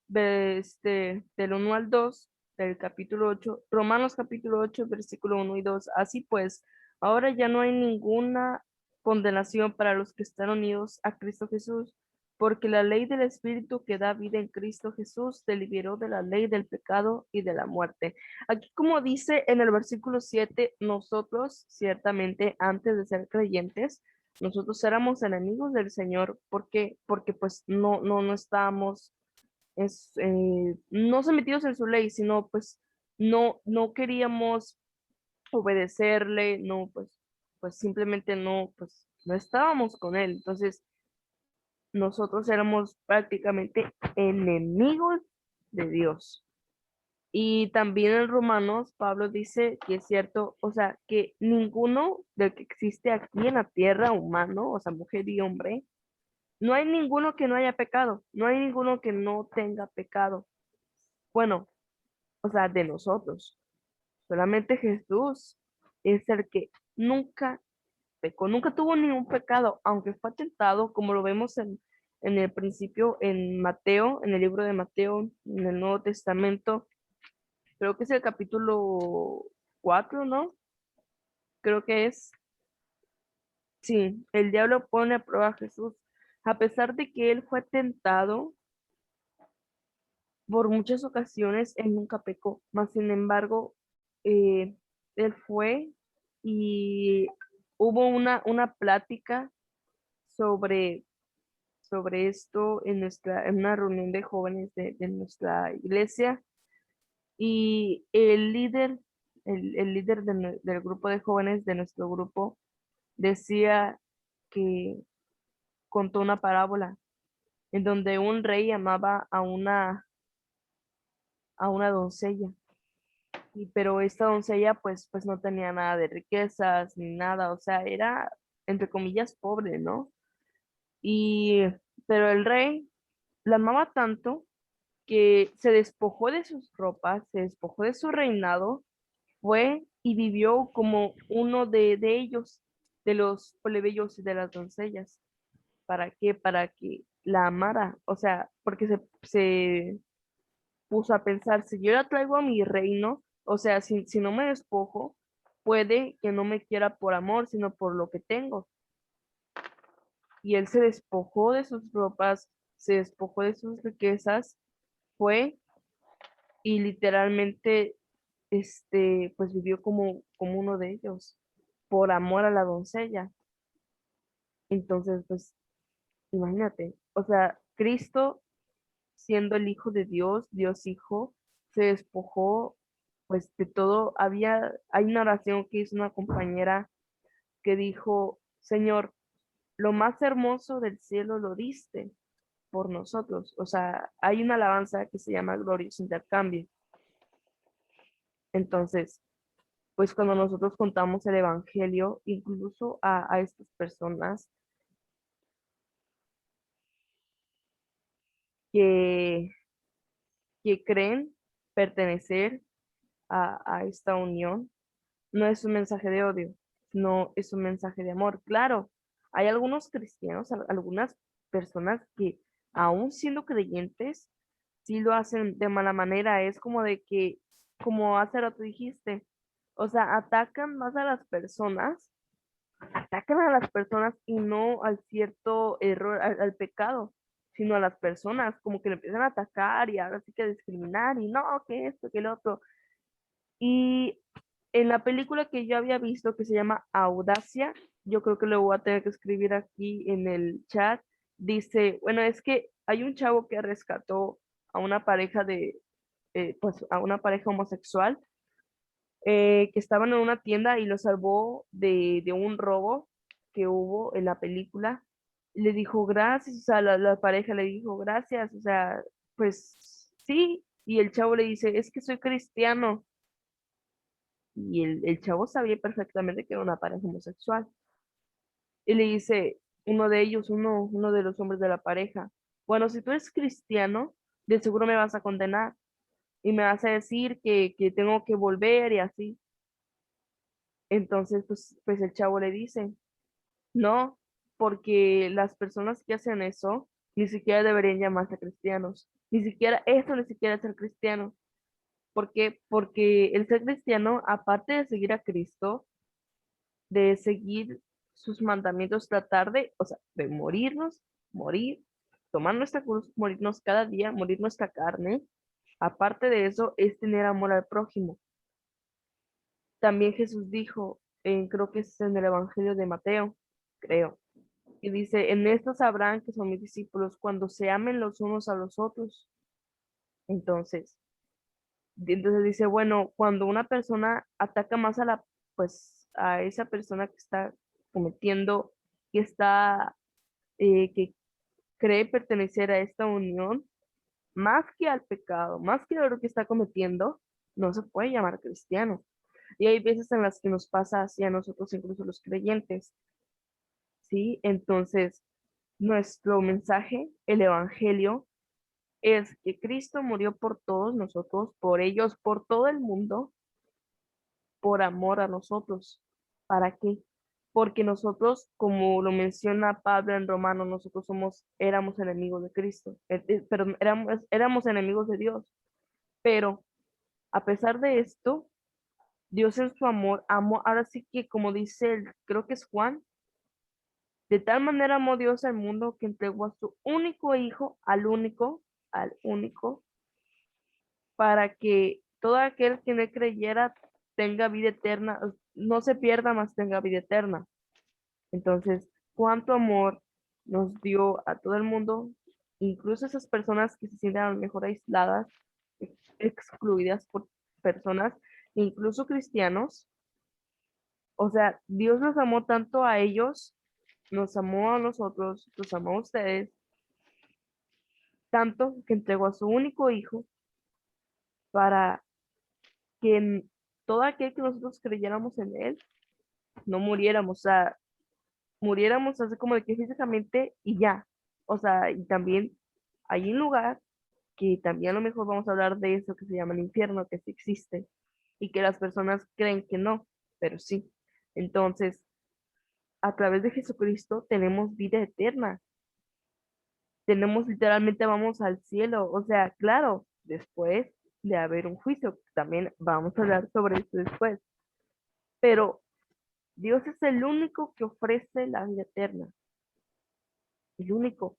1 al 2 del capítulo 8, Romanos capítulo 8 versículo 1 y 2, así pues, ahora ya no hay ninguna condenación para los que están unidos a Cristo Jesús, porque la ley del Espíritu que da vida en Cristo Jesús te liberó de la ley del pecado y de la muerte. Aquí, como dice en el versículo 7, nosotros ciertamente antes de ser creyentes, nosotros éramos enemigos del Señor. ¿Por qué? Porque pues no estábamos no sometidos en su ley, sino pues no queríamos obedecerle, no, pues simplemente no estábamos con él. Entonces, nosotros éramos prácticamente enemigos de Dios. Y también en Romanos, Pablo dice que es cierto, o sea, que ninguno del que existe aquí en la tierra, humano, o sea, mujer y hombre, no hay ninguno que no haya pecado, no hay ninguno que no tenga pecado. Bueno, o sea, de nosotros. Solamente Jesús es el que nunca pecó, nunca tuvo ningún pecado, aunque fue tentado, como lo vemos en el principio, en Mateo, en el libro de Mateo, en el Nuevo Testamento. Creo que es el capítulo 4, ¿no? Creo que es. Sí, el diablo pone a prueba a Jesús. A pesar de que él fue tentado por muchas ocasiones, él nunca pecó. Más sin embargo, eh, él fue y hubo una plática sobre, sobre esto en una reunión de jóvenes de nuestra iglesia, y el líder del grupo de jóvenes de nuestro grupo decía que contó una parábola en donde un rey amaba a una doncella. Pero esta doncella pues no tenía nada de riquezas ni nada, o sea, era entre comillas pobre, ¿no? Y pero el rey la amaba tanto que se despojó de sus ropas, se despojó de su reinado, fue y vivió como uno de ellos, de los plebeyos y de las doncellas. ¿Para qué? Para que la amara, o sea, porque se puso a pensar, si yo la traigo a mi reino, o sea, si no me despojo, puede que no me quiera por amor, sino por lo que tengo. Y él se despojó de sus ropas, se despojó de sus riquezas, fue y literalmente, pues vivió como uno de ellos, por amor a la doncella. Entonces, pues, imagínate, o sea, Cristo siendo el Hijo de Dios, Dios Hijo, se despojó pues de todo. Hay una oración que hizo una compañera que dijo, Señor, lo más hermoso del cielo lo diste por nosotros. O sea, hay una alabanza que se llama Glorioso Intercambio. Entonces, pues cuando nosotros contamos el Evangelio, incluso a estas personas que, que creen pertenecer a esta unión, no es un mensaje de odio, no es un mensaje de amor. Claro, hay algunos cristianos, algunas personas que aún siendo creyentes, sí lo hacen de mala manera. Es como de que, como hace rato dijiste, o sea, atacan a las personas y no al cierto error, al pecado, sino a las personas, como que le empiezan a atacar y ahora sí que a discriminar y no, que esto, que lo otro. Y en la película que yo había visto que se llama Audacia, yo creo que lo voy a tener que escribir aquí en el chat, dice, bueno, es que hay un chavo que rescató a una pareja pues a una pareja homosexual que estaban en una tienda y lo salvó de un robo que hubo en la película. Le dijo gracias, o sea, la pareja le dijo gracias, o sea, pues sí, y el chavo le dice, es que soy cristiano. Y el chavo sabía perfectamente que era una pareja homosexual. Y le dice uno de ellos, uno de los hombres de la pareja, bueno, si tú eres cristiano, de seguro me vas a condenar y me vas a decir que tengo que volver y así. Entonces, pues el chavo le dice, no, porque las personas que hacen eso ni siquiera deberían llamarse cristianos. Ni siquiera, eso ni siquiera es ser cristiano. ¿Por qué? Porque el ser cristiano, aparte de seguir a Cristo, de seguir sus mandamientos, tratar de, o sea, de morir, tomar nuestra cruz, morirnos cada día, morir nuestra carne. Aparte de eso, es tener amor al prójimo. También Jesús dijo, creo que es en el Evangelio de Mateo, creo, y dice, en esto sabrán que son mis discípulos cuando se amen los unos a los otros. Entonces, entonces dice, bueno, cuando una persona ataca más pues, a esa persona que está cometiendo, que cree pertenecer a esta unión, más que al pecado, más que a lo que está cometiendo, no se puede llamar cristiano. Y hay veces en las que nos pasa así a nosotros, incluso los creyentes, ¿sí? Entonces, nuestro mensaje, el Evangelio, es que Cristo murió por todos nosotros, por ellos, por todo el mundo, por amor a nosotros. ¿Para qué? Porque nosotros, como lo menciona Pablo en Romano, éramos enemigos de Cristo, perdón, éramos enemigos de Dios, pero a pesar de esto, Dios en su amor amó, ahora sí que como dice, creo que es Juan, de tal manera amó Dios al mundo que entregó a su único hijo, al único, para que todo aquel que no creyera tenga vida eterna, no se pierda, más tenga vida eterna. Entonces, cuánto amor nos dio a todo el mundo, incluso esas personas que se sienten a lo mejor aisladas, excluidas por personas, incluso cristianos. O sea, Dios los amó tanto a ellos, nos amó a nosotros, los amó a ustedes, tanto que entregó a su único hijo para que todo aquel que nosotros creyéramos en él, no muriéramos, o sea, muriéramos así como de que físicamente y ya. O sea, y también hay un lugar que también a lo mejor vamos a hablar de eso que se llama el infierno, que sí existe y que las personas creen que no, pero sí. Entonces, a través de Jesucristo tenemos vida eterna, tenemos literalmente vamos al cielo, o sea, claro, después de haber un juicio, también vamos a hablar sobre eso después, pero Dios es el único que ofrece la vida eterna, el único,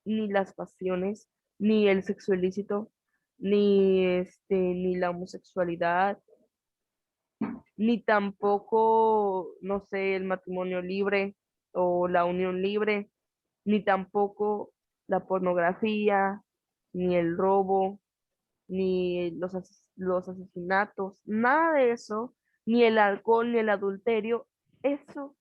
ni las pasiones, ni el sexo ilícito, ni la homosexualidad, ni tampoco, no sé, el matrimonio libre o la unión libre, ni tampoco la pornografía, ni el robo, ni los asesinatos, nada de eso, ni el alcohol, ni el adulterio, eso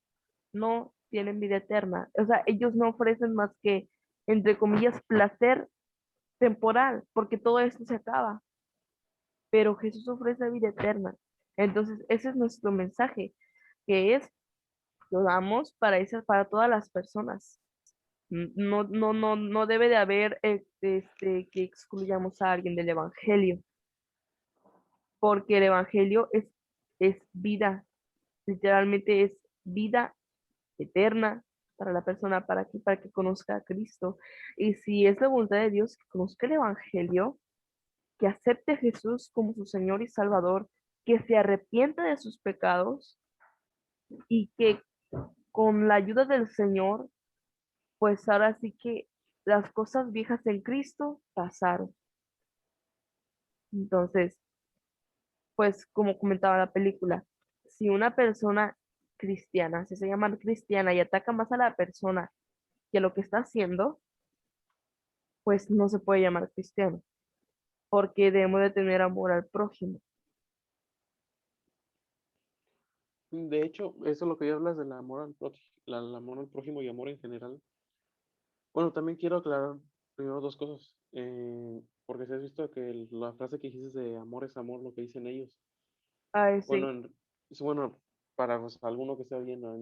no tienen vida eterna. O sea, ellos no ofrecen más que, entre comillas, placer temporal, porque todo esto se acaba, pero Jesús ofrece vida eterna. Entonces, ese es nuestro mensaje, que es, lo damos para todas las personas. No, no, no, no debe de haber que excluyamos a alguien del evangelio, porque el evangelio es vida, literalmente es vida eterna para la persona, para que conozca a Cristo. Y si es la voluntad de Dios, que conozca el Evangelio, que acepte a Jesús como su Señor y Salvador, que se arrepienta de sus pecados y que con la ayuda del Señor, pues ahora sí que las cosas viejas en Cristo pasaron. Entonces, pues como comentaba la película, si una persona cristiana, si se llama cristiana y ataca más a la persona que a lo que está haciendo, pues no se puede llamar cristiano, porque debemos de tener amor al prójimo. De hecho, eso es lo que ya hablas del amor al amor al prójimo y amor en general. Bueno, también quiero aclarar primero dos cosas, porque si has visto que la frase que dijiste de amor es amor, lo que dicen ellos. Ay, Bueno, sí, bueno, para pues, alguno que esté viendo,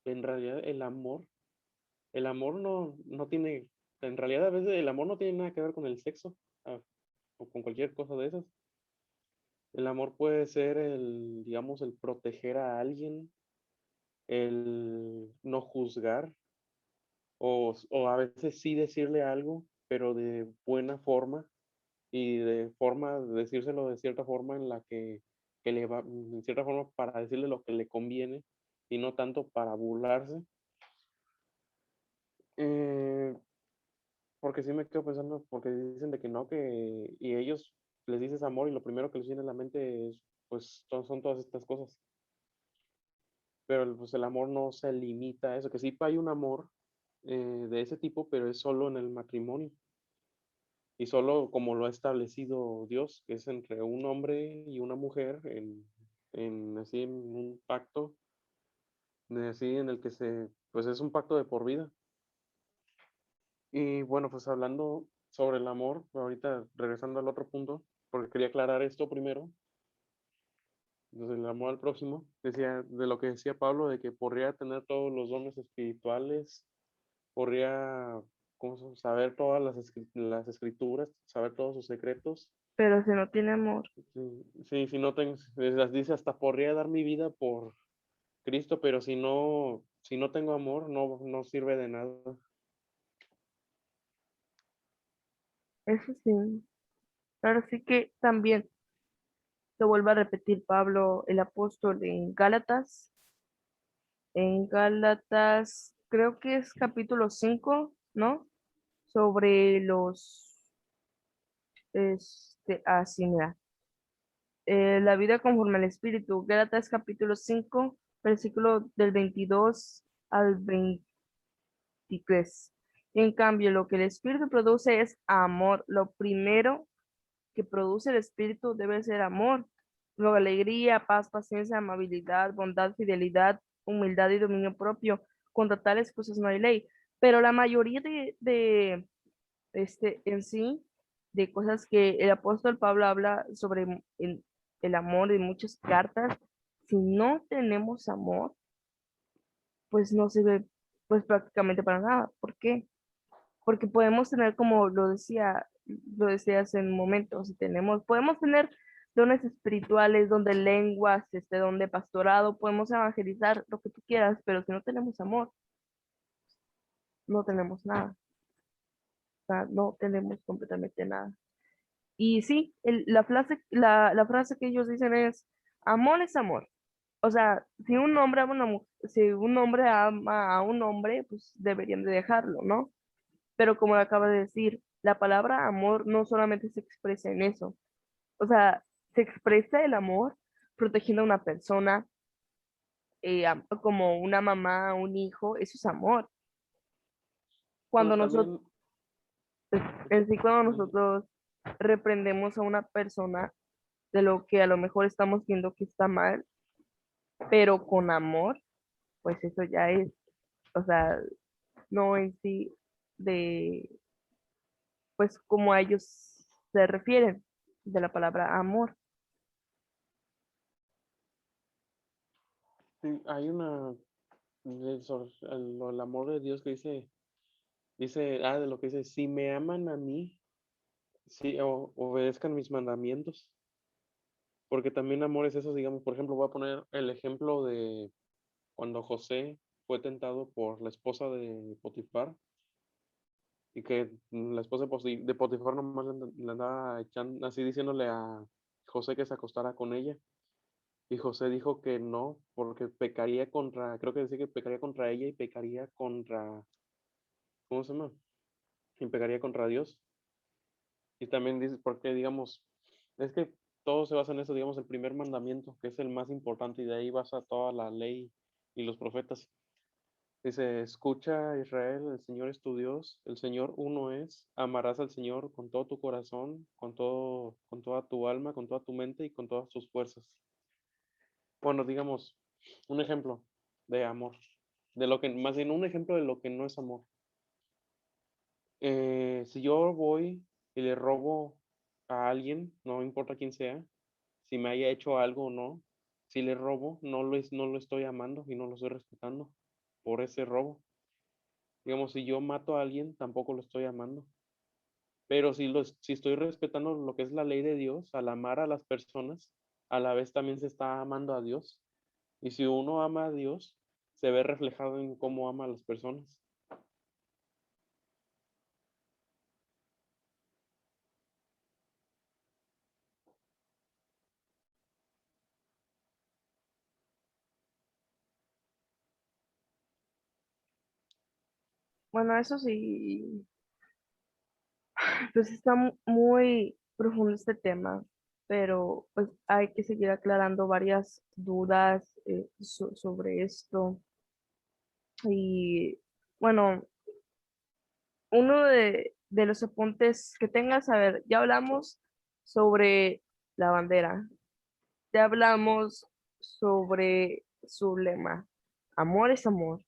en realidad el amor no tiene, en realidad a veces el amor no tiene nada que ver con el sexo, ah, o con cualquier cosa de esas. El amor puede ser digamos, el proteger a alguien, el no juzgar, o a veces sí decirle algo, pero de buena forma y de forma, decírselo de cierta forma en la que le va, en cierta forma para decirle lo que le conviene y no tanto para burlarse. Eh, Porque sí me quedo pensando, porque dicen de que no, y ellos les dices amor y lo primero que les viene a la mente es, pues son todas estas cosas. Pero pues el amor no se limita a eso, que sí hay un amor de ese tipo, pero es solo en el matrimonio y solo como lo ha establecido Dios, que es entre un hombre y una mujer así en un pacto, así en el que pues es un pacto de por vida. Y bueno, pues hablando sobre el amor, ahorita regresando al otro punto, porque quería aclarar esto primero, desde el amor al próximo, decía, de lo que decía Pablo, de que podría tener todos los dones espirituales, podría saber todas las escrituras, saber todos sus secretos. pero si no tiene amor, Sí, sí, si no tengo, las dice, hasta podría dar mi vida por Cristo, pero si no tengo amor, no sirve de nada. eso sí. Pero sí que también se vuelve a repetir Pablo, el apóstol, en Gálatas, creo que es capítulo 5, ¿no? Sobre así mira, la vida conforme al Espíritu, Gálatas capítulo 5 versículo del 22 al 23. En cambio, lo que el Espíritu produce es amor. Lo primero que produce el Espíritu debe ser amor. Luego alegría, paz, paciencia, amabilidad, bondad, fidelidad, humildad y dominio propio. Contra tales cosas no hay ley. Pero la mayoría en sí, de cosas que el apóstol Pablo habla sobre el amor en muchas cartas, si no tenemos amor, pues no sirve pues prácticamente para nada. ¿Por qué? Porque podemos tener, como lo decía hace un momento, si tenemos, podemos tener dones espirituales, don de lenguas, don de pastorado, podemos evangelizar lo que tú quieras, pero si no tenemos amor, no tenemos nada, o sea, no tenemos completamente nada. Y sí, la frase que ellos dicen es amor. O sea, si un hombre ama si un hombre ama a un hombre, pues deberían de dejarlo, ¿no? Pero como acaba de decir, la palabra amor no solamente se expresa en eso. O sea, se expresa el amor protegiendo a una persona, como una mamá, un hijo, eso es amor. Cuando Bueno, nosotros, también, en sí, cuando ujú, nosotros reprendemos a una persona de lo que a lo mejor estamos viendo que está mal, pero con amor, pues eso ya es, o sea, no en sí de, pues como a ellos se refieren de la palabra amor. sí, hay sobre el amor de Dios que de lo que dice, si me aman a mí, sí, obedezcan mis mandamientos. porque también amor es eso, digamos, por ejemplo, voy a poner el ejemplo de cuando José fue tentado por la esposa de Potifar y que la esposa de Potifar nomás le andaba echando, así diciéndole a José que se acostara con ella. Y José dijo que no, porque pecaría contra, creo que decía que pecaría contra ella y pecaría contra, ¿cómo se llama? Y pecaría contra Dios. Y también dice, porque digamos, es que todo se basa en eso, digamos, el primer mandamiento, que es el más importante, y de ahí basa toda la ley y los profetas. Dice, escucha Israel, el Señor es tu Dios, el Señor uno es, amarás al Señor con todo tu corazón, con toda tu alma, con toda tu mente y con todas tus fuerzas. Bueno, digamos, un ejemplo de amor, de lo que, más bien un ejemplo de lo que no es amor. Si yo voy y le robo a alguien, no importa quién sea, si me haya hecho algo o no, si le robo, no lo estoy amando y no lo estoy respetando por ese robo. Digamos, si yo mato a alguien, tampoco lo estoy amando. Pero si estoy respetando lo que es la ley de Dios, al amar a las personas, a la vez también se está amando a Dios. Y si uno ama a Dios, se ve reflejado en cómo ama a las personas. Bueno, eso sí, pues está muy profundo este tema, pero pues hay que seguir aclarando varias dudas sobre esto. Y bueno, uno de los apuntes que tengas, a ver, ya hablamos sobre la bandera, ya hablamos sobre su lema, amor es amor,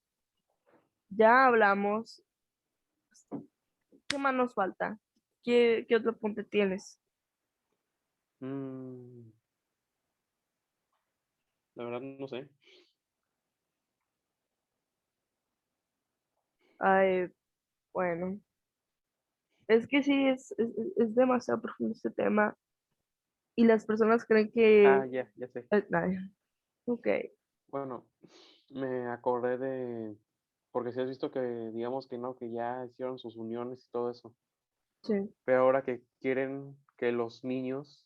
ya hablamos, ¿qué más nos falta? ¿Qué otro apunte tienes? Mm, la verdad no sé. Ay, bueno, es que sí, es demasiado profundo este tema y las personas creen que... Ah, ya sé. ay, ok, Bueno, me acordé porque si has visto que, digamos que no, que ya hicieron sus uniones y todo eso, sí. pero ahora que quieren que los niños,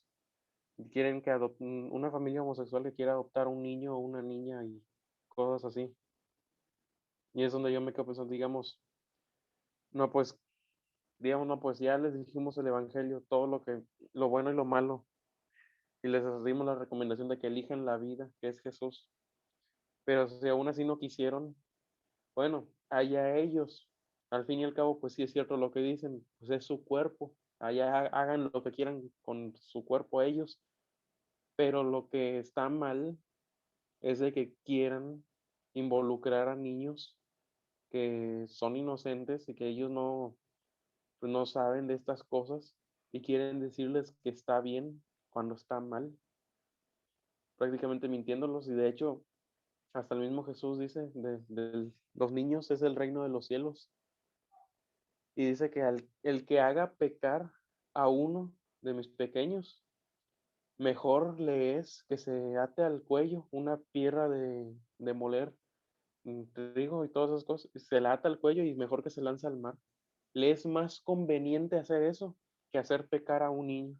quieren que adopten, una familia homosexual que quiera adoptar un niño o una niña y cosas así. Y es donde yo me quedo pensando, digamos, no, pues, digamos, no, pues ya les dijimos el evangelio, todo lo bueno y lo malo, y les dimos la recomendación de que elijan la vida, que es Jesús. Pero si aún así no quisieron, bueno, allá ellos. Al fin y al cabo, pues sí es cierto lo que dicen, pues es su cuerpo. Allá hagan lo que quieran con su cuerpo ellos. Pero lo que está mal es de que quieran involucrar a niños que son inocentes y que ellos no, pues no saben de estas cosas y quieren decirles que está bien cuando está mal, prácticamente mintiéndolos. Y de hecho, hasta el mismo Jesús dice, los niños es el reino de los cielos. Y dice que el que haga pecar a uno de mis pequeños, mejor le es que se ate al cuello una piedra de moler trigo y todas esas cosas, se la ata al cuello y mejor que se lance al mar. Le es más conveniente hacer eso que hacer pecar a un niño.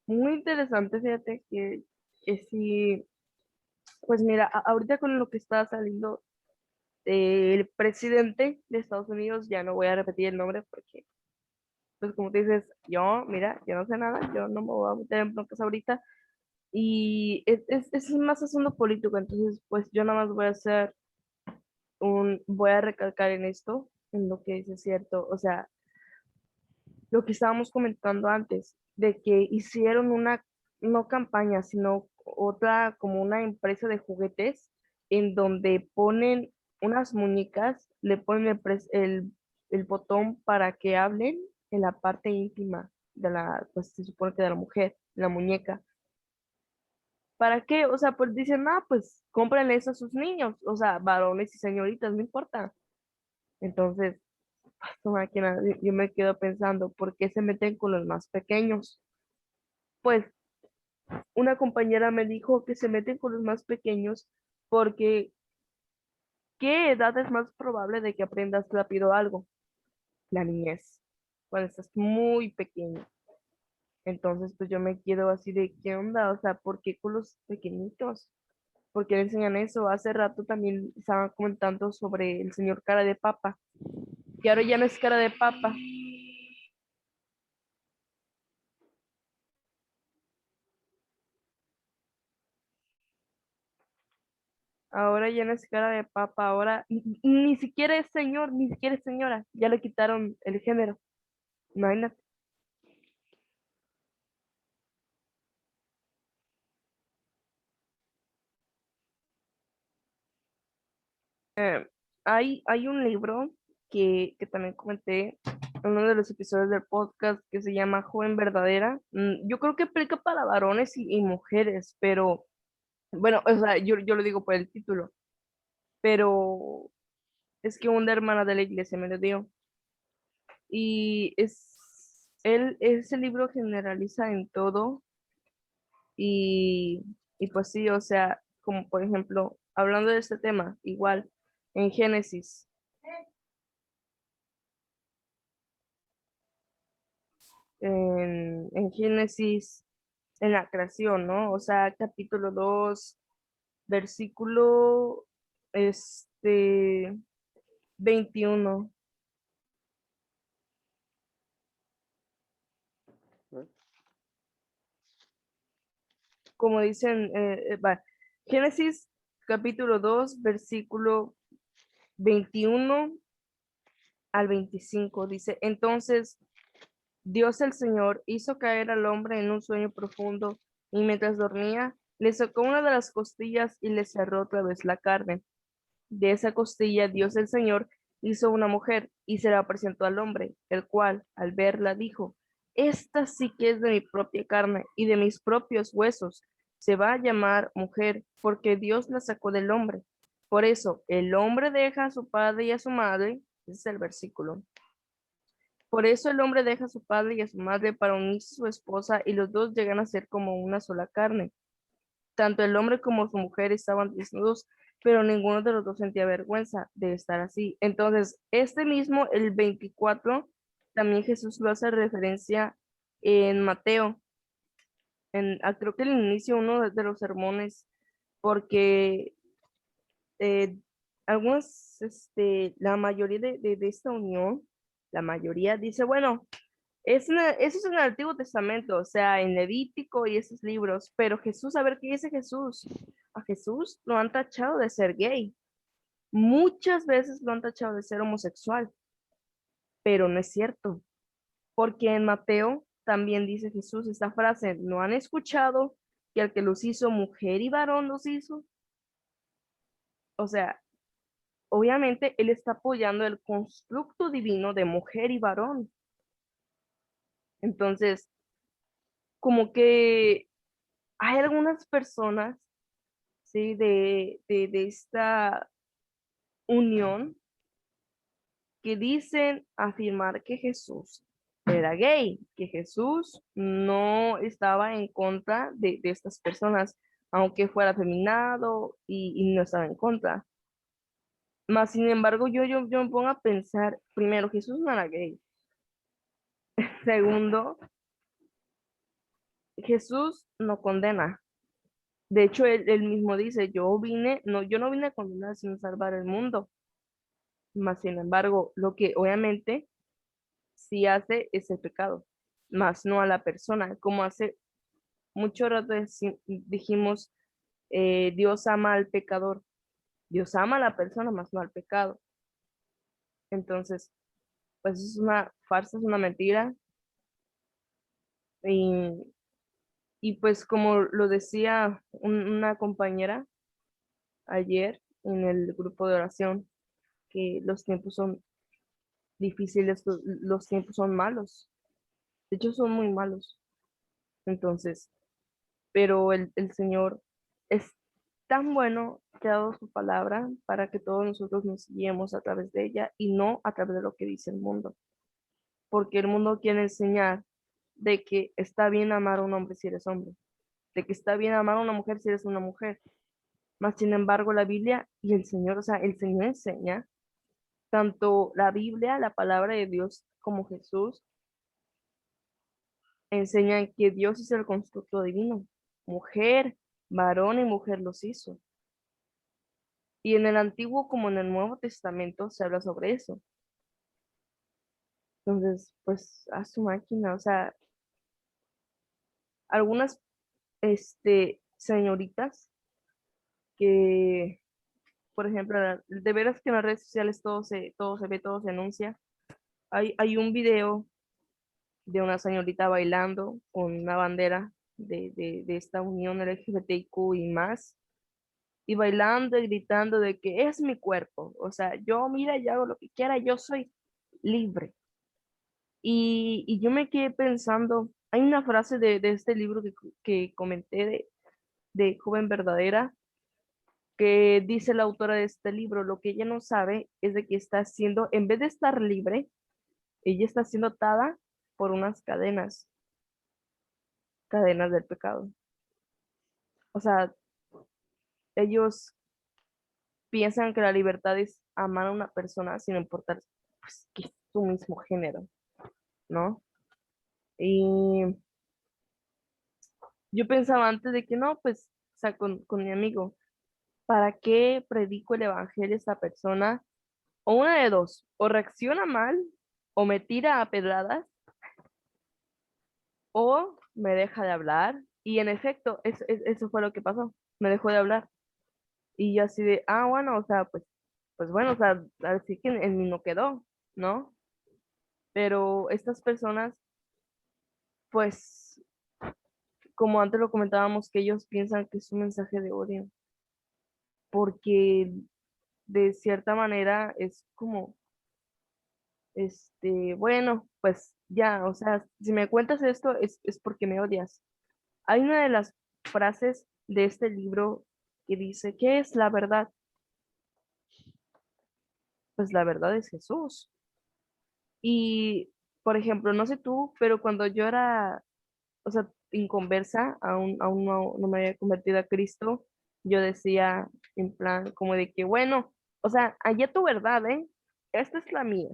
Muy interesante, fíjate que sí, pues mira, ahorita con lo que está saliendo el presidente de Estados Unidos, ya no voy a repetir el nombre porque, pues como te dices, yo, mira, yo no sé nada, yo no me voy a meter en broncas ahorita y es más asunto político, entonces pues yo nada más voy a hacer voy a recalcar en esto, en lo que dice cierto, o sea, lo que estábamos comentando antes, de que hicieron una, no campaña, sino otra, como una empresa de juguetes, en donde ponen unas muñecas, le ponen el botón para que hablen en la parte íntima de la, pues se supone que de la mujer, la muñeca. ¿Para qué? O sea, pues dicen, ah, pues cómprenle eso a sus niños, o sea, varones y señoritas, no importa. Entonces, Su máquina, yo me quedo pensando, ¿por qué se meten con los más pequeños? Pues una compañera me dijo que se meten con los más pequeños porque ¿qué edad es más probable de que aprendas rápido algo? La niñez, cuando estás muy pequeño. Entonces, pues yo me quedo así de, ¿qué onda? O sea, ¿por qué con los pequeñitos? ¿Por qué le enseñan eso? Hace rato también estaban comentando sobre el señor cara de papa, que ahora ya no es cara de papa, ahora ya no es cara de papa, ahora ni siquiera es señor, ni siquiera es señora, ya le quitaron el género, imagínate. Hay un libro que también comenté en uno de los episodios del podcast que se llama Joven Verdadera. Yo creo que aplica para varones y mujeres, pero bueno, o sea, yo lo digo por el título, pero es que una hermana de la iglesia me lo dio. Y ese libro generaliza en todo y, y pues sí, o sea, como por ejemplo, hablando de este tema, igual en Génesis. En Génesis, en la creación, ¿no? O sea, capítulo 2 versículo este 21 ¿no? como dicen, Génesis capítulo 2 versículo 21 al 25 dice, entonces Dios el Señor hizo caer al hombre en un sueño profundo y mientras dormía, le sacó una de las costillas y le cerró otra vez la carne. De esa costilla Dios el Señor hizo una mujer y se la presentó al hombre, el cual, al verla, dijo, esta sí que es de mi propia carne y de mis propios huesos. Se va a llamar mujer porque Dios la sacó del hombre. Por eso, el hombre deja a su padre y a su madre, ese es el versículo. Por eso el hombre deja a su padre y a su madre para unirse a su esposa y los dos llegan a ser como una sola carne. Tanto el hombre como su mujer estaban desnudos, pero ninguno de los dos sentía vergüenza de estar así. Entonces, este mismo, el 24, también Jesús lo hace referencia en Mateo, creo que el inicio, uno de los sermones, porque eh, algunos, la mayoría de esta unión, la mayoría dice, bueno, eso es en el Antiguo Testamento, o sea, en Levítico y esos libros, pero Jesús, a ver qué dice Jesús. A Jesús lo han tachado de ser gay. Muchas veces lo han tachado de ser homosexual, pero no es cierto, porque en Mateo también dice Jesús esta frase, ¿no han escuchado que al que los hizo mujer y varón los hizo? O sea, obviamente él está apoyando el constructo divino de mujer y varón. Entonces, como que hay algunas personas, ¿sí? De esta unión que dicen afirmar que Jesús era gay, que Jesús no estaba en contra de estas personas, aunque fuera afeminado y no estaba en contra. Más sin embargo, yo me pongo a pensar, primero, Jesús no era gay. Segundo, Jesús no condena. De hecho, él mismo dice, yo no vine a condenar, sino a salvar el mundo. Más sin embargo, lo que obviamente sí hace es el pecado, más no a la persona. Como hace mucho rato dijimos, Dios ama al pecador. Dios ama a la persona, más no al pecado. Entonces, pues es una farsa, es una mentira. Y, y pues como lo decía una compañera ayer en el grupo de oración, que los tiempos son difíciles, los tiempos son malos. De hecho, son muy malos. Entonces, pero el Señor es tan bueno que ha dado su palabra para que todos nosotros nos guiemos a través de ella y no a través de lo que dice el mundo, porque el mundo quiere enseñar de que está bien amar a un hombre si eres hombre, de que está bien amar a una mujer si eres una mujer. Mas, sin embargo, la Biblia y el Señor, o sea, el Señor enseña, tanto la Biblia, la palabra de Dios, como Jesús, enseñan que Dios es el constructo divino. Mujer, varón y mujer los hizo. Y en el Antiguo como en el Nuevo Testamento se habla sobre eso. Entonces, pues, a su máquina, o sea, algunas, señoritas que, por ejemplo, de veras que en las redes sociales todo se ve, todo se anuncia. Hay un video de una señorita bailando con una bandera de esta unión LGBTIQ y más, y bailando y gritando de que es mi cuerpo, o sea, yo mira, yo hago lo que quiera, yo soy libre. Y yo me quedé pensando, hay una frase de este libro que comenté de Joven Verdadera, que dice la autora de este libro, lo que ella no sabe es de que está siendo, en vez de estar libre, ella está siendo atada por unas cadenas, cadenas del pecado. O sea, ellos piensan que la libertad es amar a una persona sin importar pues, que es su mismo género, ¿no? Y yo pensaba antes de que no, pues, o sea, con mi amigo, ¿para qué predico el evangelio a esta persona? O una de dos, o reacciona mal, o me tira a pedradas, o me deja de hablar. Y en efecto, eso fue lo que pasó, me dejó de hablar. Y yo así de, ah, bueno, o sea, pues bueno, o sea, así que en mí no quedó, ¿no? Pero estas personas, pues, como antes lo comentábamos, que ellos piensan que es un mensaje de odio, porque de cierta manera es como, bueno, pues ya, o sea, si me cuentas esto es porque me odias. Hay una de las frases de este libro que dice, ¿qué es la verdad? Pues la verdad es Jesús. Y, por ejemplo, no sé tú, pero cuando yo era, o sea, inconversa, aún no me había convertido a Cristo, yo decía en plan como de que, bueno, o sea, allá tu verdad, ¿eh? Esta es la mía.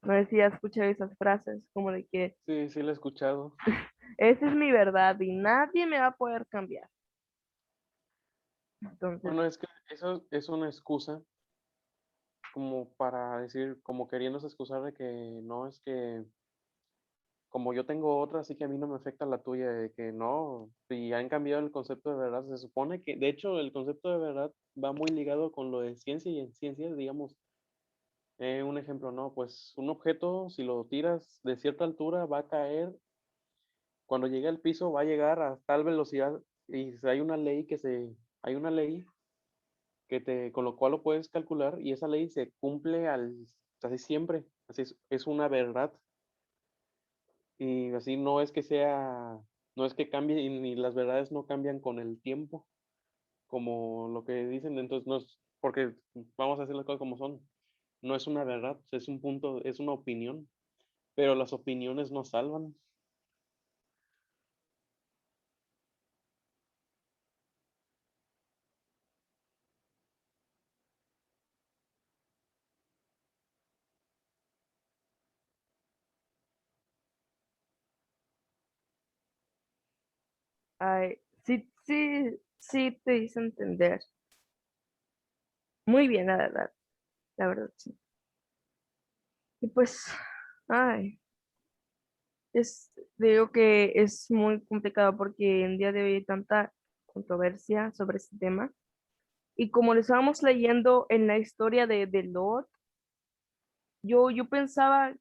No decía, escuchar esas frases como de que, Sí, sí, lo he escuchado. esa es mi verdad y nadie me va a poder cambiar. Entonces, Bueno, es que eso es una excusa como para decir, como queriéndose excusar de que no, es que como yo tengo otra, así que a mí no me afecta la tuya, de que no, y han cambiado el concepto de verdad. Se supone que, de hecho, el concepto de verdad va muy ligado con lo de ciencia y en ciencias, digamos, un ejemplo, ¿no? Pues un objeto, si lo tiras de cierta altura, va a caer, cuando llegue al piso, va a llegar a tal velocidad y hay una ley con lo cual lo puedes calcular y esa ley se cumple así siempre, así es una verdad. Y así no es que cambie y ni las verdades no cambian con el tiempo, como lo que dicen, entonces no es, porque vamos a hacer las cosas como son, no es una verdad, es un punto, es una opinión, pero las opiniones no salvan. ay, sí, sí, sí te hice entender. Muy bien, la verdad, sí. Y pues, ay, digo que es muy complicado porque en día de hoy hay tanta controversia sobre este tema. Y como lo estábamos leyendo en la historia de Lot, yo pensaba,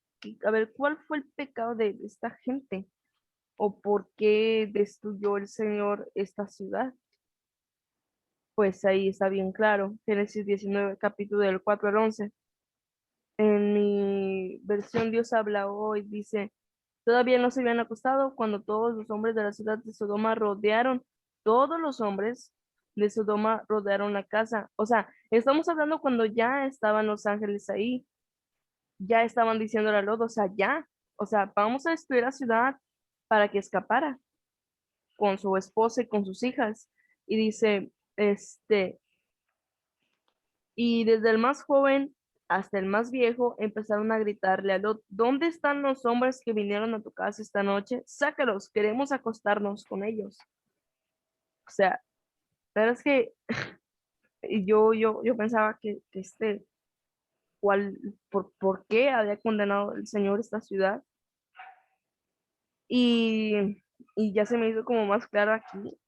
a ver, ¿cuál fue el pecado de esta gente? ¿O por qué destruyó el Señor esta ciudad? Pues ahí está bien claro. Génesis 19 capítulo del 4 al 11. En mi versión Dios habla hoy, dice, todavía no se habían acostado cuando todos los hombres de la ciudad de Sodoma rodearon, todos los hombres de Sodoma rodearon la casa. O sea, estamos hablando cuando ya estaban los ángeles ahí, ya estaban diciéndole a Lot, o sea, ya, o sea, vamos a destruir la ciudad para que escapara con su esposa y con sus hijas. Y dice, y desde el más joven hasta el más viejo empezaron a gritarle a Lot, ¿dónde están los hombres que vinieron a tu casa esta noche? Sácalos, queremos acostarnos con ellos. O sea, la verdad es que yo pensaba que cuál, por qué había condenado el Señor esta ciudad. Y, y ya se me hizo como más claro aquí.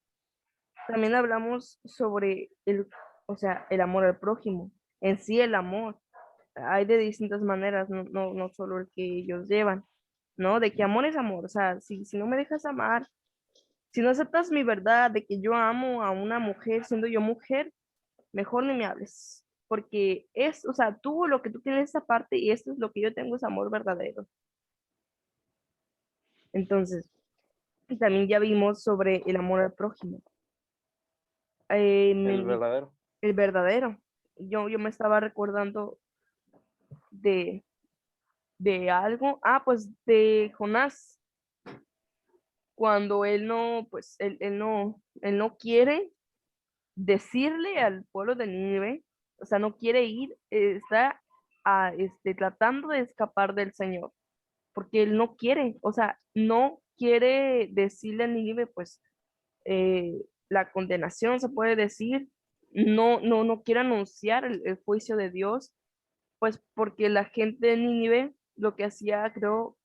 También hablamos sobre o sea, el amor al prójimo, en sí el amor. Hay de distintas maneras, no solo el que ellos llevan, ¿no? De que amor es amor, o sea, si no me dejas amar, si no aceptas mi verdad de que yo amo a una mujer siendo yo mujer, mejor ni me hables, porque o sea, tú lo que tú tienes esa parte y esto es lo que yo tengo es amor verdadero. Entonces, también ya vimos sobre el amor al prójimo, El verdadero. el verdadero. Yo me estaba recordando de, de algo, pues de Jonás, cuando él no, pues él no quiere decirle al pueblo de Nínive, o sea, no quiere ir, está tratando de escapar del Señor, porque él no quiere, o sea, no quiere decirle a Nínive, pues, la condenación, se puede decir, no quiere anunciar el juicio de Dios, pues porque la gente de Nínive lo que hacía, creo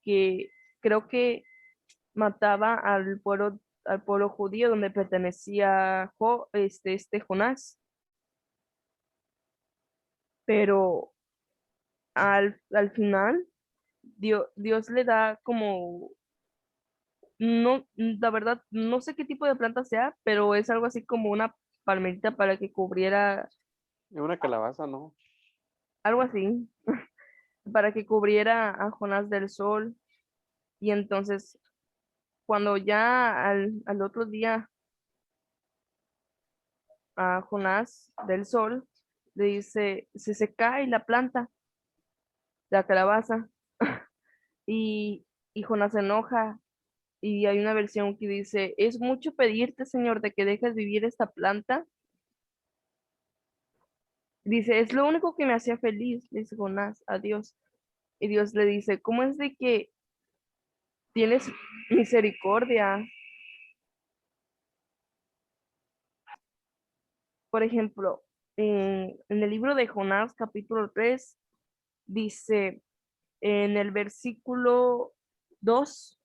que mataba al pueblo judío donde pertenecía Jonás, pero al final Dios le da como, no, la verdad, no sé qué tipo de planta sea, pero es algo así como una palmerita para que cubriera, Una calabaza, ¿no? algo así, para que cubriera a Jonás del sol. Y entonces, cuando ya al otro día a Jonás del sol le dice, se cae la planta, la calabaza, y, y Jonás se enoja. Y hay una versión que dice, es mucho pedirte, Señor, de que dejes vivir esta planta. Dice, es lo único que me hacía feliz, le dice Jonás a Dios. Y Dios le dice, ¿cómo es de que tienes misericordia? Por ejemplo, en el libro de Jonás, capítulo 3 dice en el versículo 2,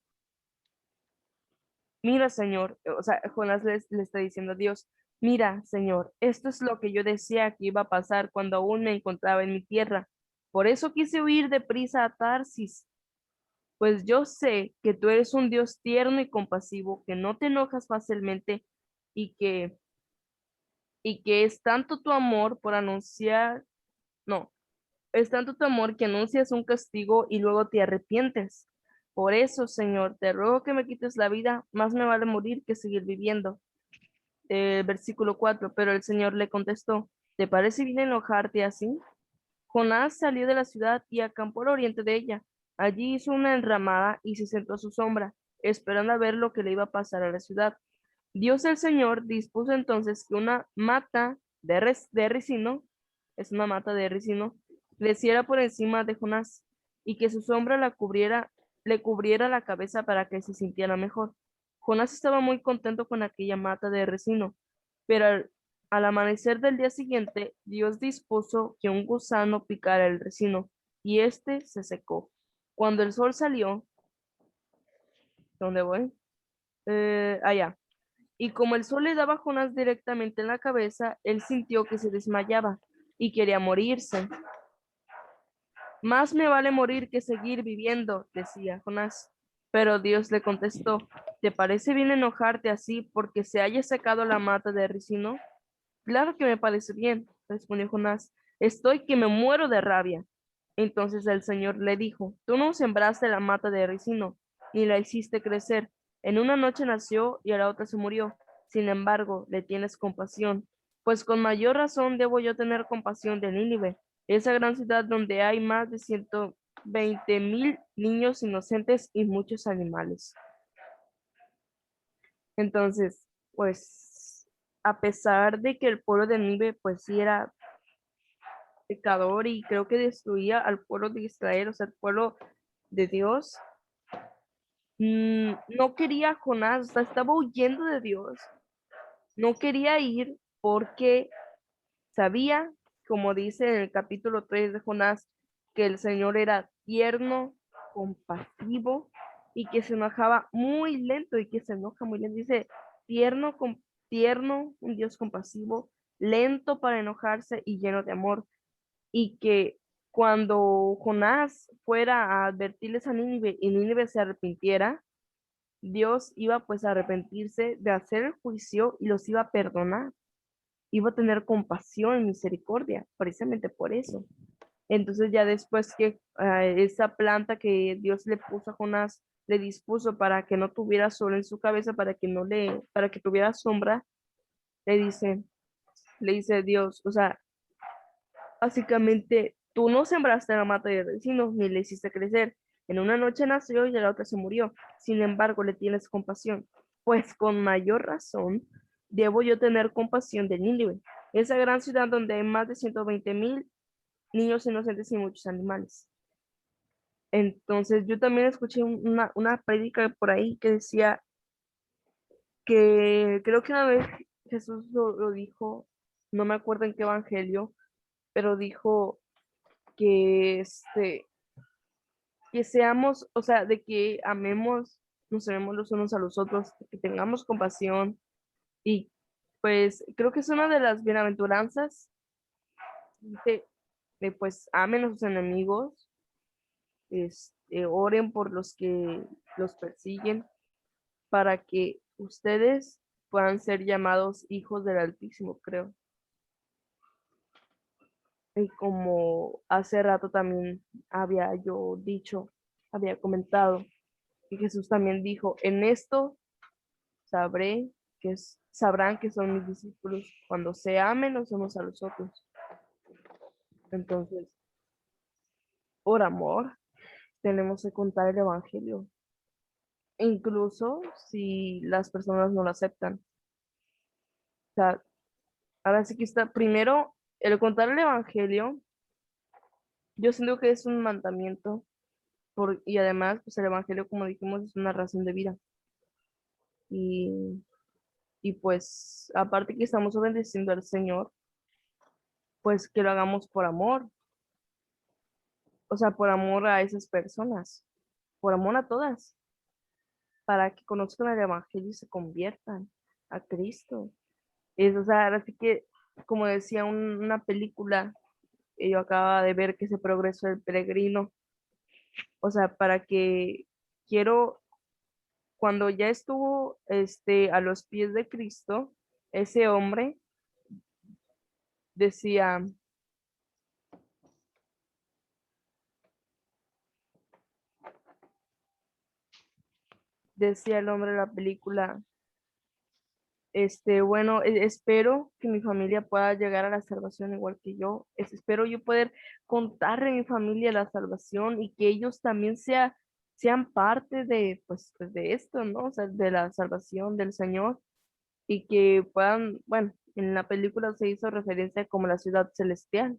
mira, Señor, o sea, Jonás le está diciendo a Dios, mira, Señor, esto es lo que yo decía que iba a pasar cuando aún me encontraba en mi tierra. Por eso quise huir deprisa a Tarsis, pues yo sé que tú eres un Dios tierno y compasivo, que no te enojas fácilmente y que, y que es tanto tu amor por anunciar, no, es tanto tu amor que anuncias un castigo y luego te arrepientes. Por eso, Señor, te ruego que me quites la vida, más me vale morir que seguir viviendo. Versículo 4. Pero el Señor le contestó, ¿te parece bien enojarte así? Jonás salió de la ciudad y acampó al oriente de ella. Allí hizo una enramada y se sentó a su sombra, esperando a ver lo que le iba a pasar a la ciudad. Dios el Señor dispuso entonces que una mata de ricino, es una mata de ricino, creciera por encima de Jonás y que su sombra le cubriera la cabeza para que se sintiera mejor. Jonás estaba muy contento con aquella mata de ricino, pero al amanecer del día siguiente, Dios dispuso que un gusano picara el ricino y éste se secó. Cuando el sol salió, ¿dónde voy? Allá. Y como el sol le daba a Jonás directamente en la cabeza, él sintió que se desmayaba y quería morirse. Más me vale morir que seguir viviendo, decía Jonás. Pero Dios le contestó, ¿te parece bien enojarte así porque se haya secado la mata de ricino? Claro que me parece bien, respondió Jonás. Estoy que me muero de rabia. Entonces el Señor le dijo, tú no sembraste la mata de ricino, ni la hiciste crecer. En una noche nació y a la otra se murió. Sin embargo, le tienes compasión, pues con mayor razón debo yo tener compasión de Nínive, esa gran ciudad donde hay más de 120,000 niños inocentes y muchos animales. Entonces, pues, a pesar de que el pueblo de Nínive, pues sí era pecador y creo que destruía al pueblo de Israel, o sea, el pueblo de Dios, no quería Jonás, o sea, estaba huyendo de Dios, no quería ir porque sabía, como dice en el capítulo 3 de Jonás, que el Señor era tierno, compasivo y que se enojaba muy lento y que se enoja muy lento. Dice tierno, tierno, un Dios compasivo, lento para enojarse y lleno de amor. Y que cuando Jonás fuera a advertirles a Nínive y Nínive se arrepintiera, Dios iba pues a arrepentirse de hacer el juicio y los iba a perdonar, iba a tener compasión y misericordia, precisamente por eso. Entonces ya después que esa planta que Dios le puso a Jonás, le dispuso para que no tuviera sol en su cabeza, para que tuviera sombra, le dice, le dice Dios, o sea, básicamente tú no sembraste la mata de vecinos ni le hiciste crecer. En una noche nació y a la otra se murió. Sin embargo, le tienes compasión. Pues con mayor razón debo yo tener compasión de Nínive, esa gran ciudad donde hay más de 120,000 niños inocentes y muchos animales. Entonces, yo también escuché una prédica por ahí que decía que creo que una vez Jesús lo dijo, no me acuerdo en qué evangelio, pero dijo que que seamos, o sea, de que amemos, nos amemos los unos a los otros, que tengamos compasión y pues creo que es una de las bienaventuranzas, dice, de, pues amen a sus enemigos, oren por los que los persiguen, para que ustedes puedan ser llamados hijos del Altísimo, creo. Y como hace rato también había yo dicho, había comentado, y Jesús también dijo, en esto sabrán que son mis discípulos cuando se amen los unos a los otros. Entonces, por amor, tenemos que contar el evangelio, incluso si las personas no lo aceptan. O sea, ahora sí que está, primero, el contar el evangelio, yo siento que es un mandamiento, y además, pues el evangelio, como dijimos, es una razón de vida. Y, y pues, aparte que estamos obedeciendo al Señor, pues que lo hagamos por amor, o sea, por amor a esas personas, por amor a todas, para que conozcan el Evangelio y se conviertan a Cristo. O sea, así que, como decía una película que yo acababa de ver, que ese progreso del peregrino, o sea, para que quiero, cuando ya estuvo a los pies de Cristo, ese hombre decía, decía el hombre de la película, bueno, espero que mi familia pueda llegar a la salvación igual que yo. Espero yo poder contarle a mi familia la salvación y que ellos también sean parte pues, de esto, ¿no? O sea, de la salvación del Señor y que puedan, bueno, en la película se hizo referencia como la ciudad celestial.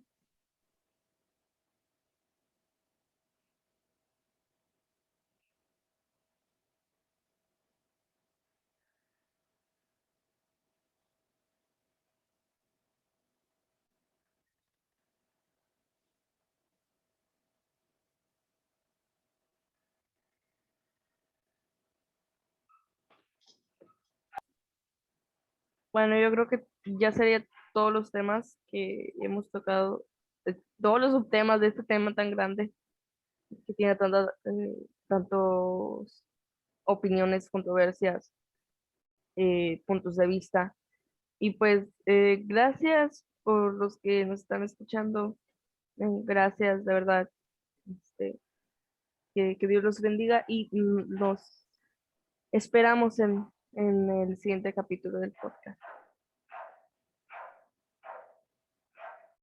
Bueno, yo creo que ya sería todos los temas que hemos tocado, todos los subtemas de este tema tan grande que tiene tantos opiniones, controversias, puntos de vista. Y pues gracias por los que nos están escuchando. Gracias, de verdad. este, que Dios los bendiga y nos esperamos en el siguiente capítulo del podcast.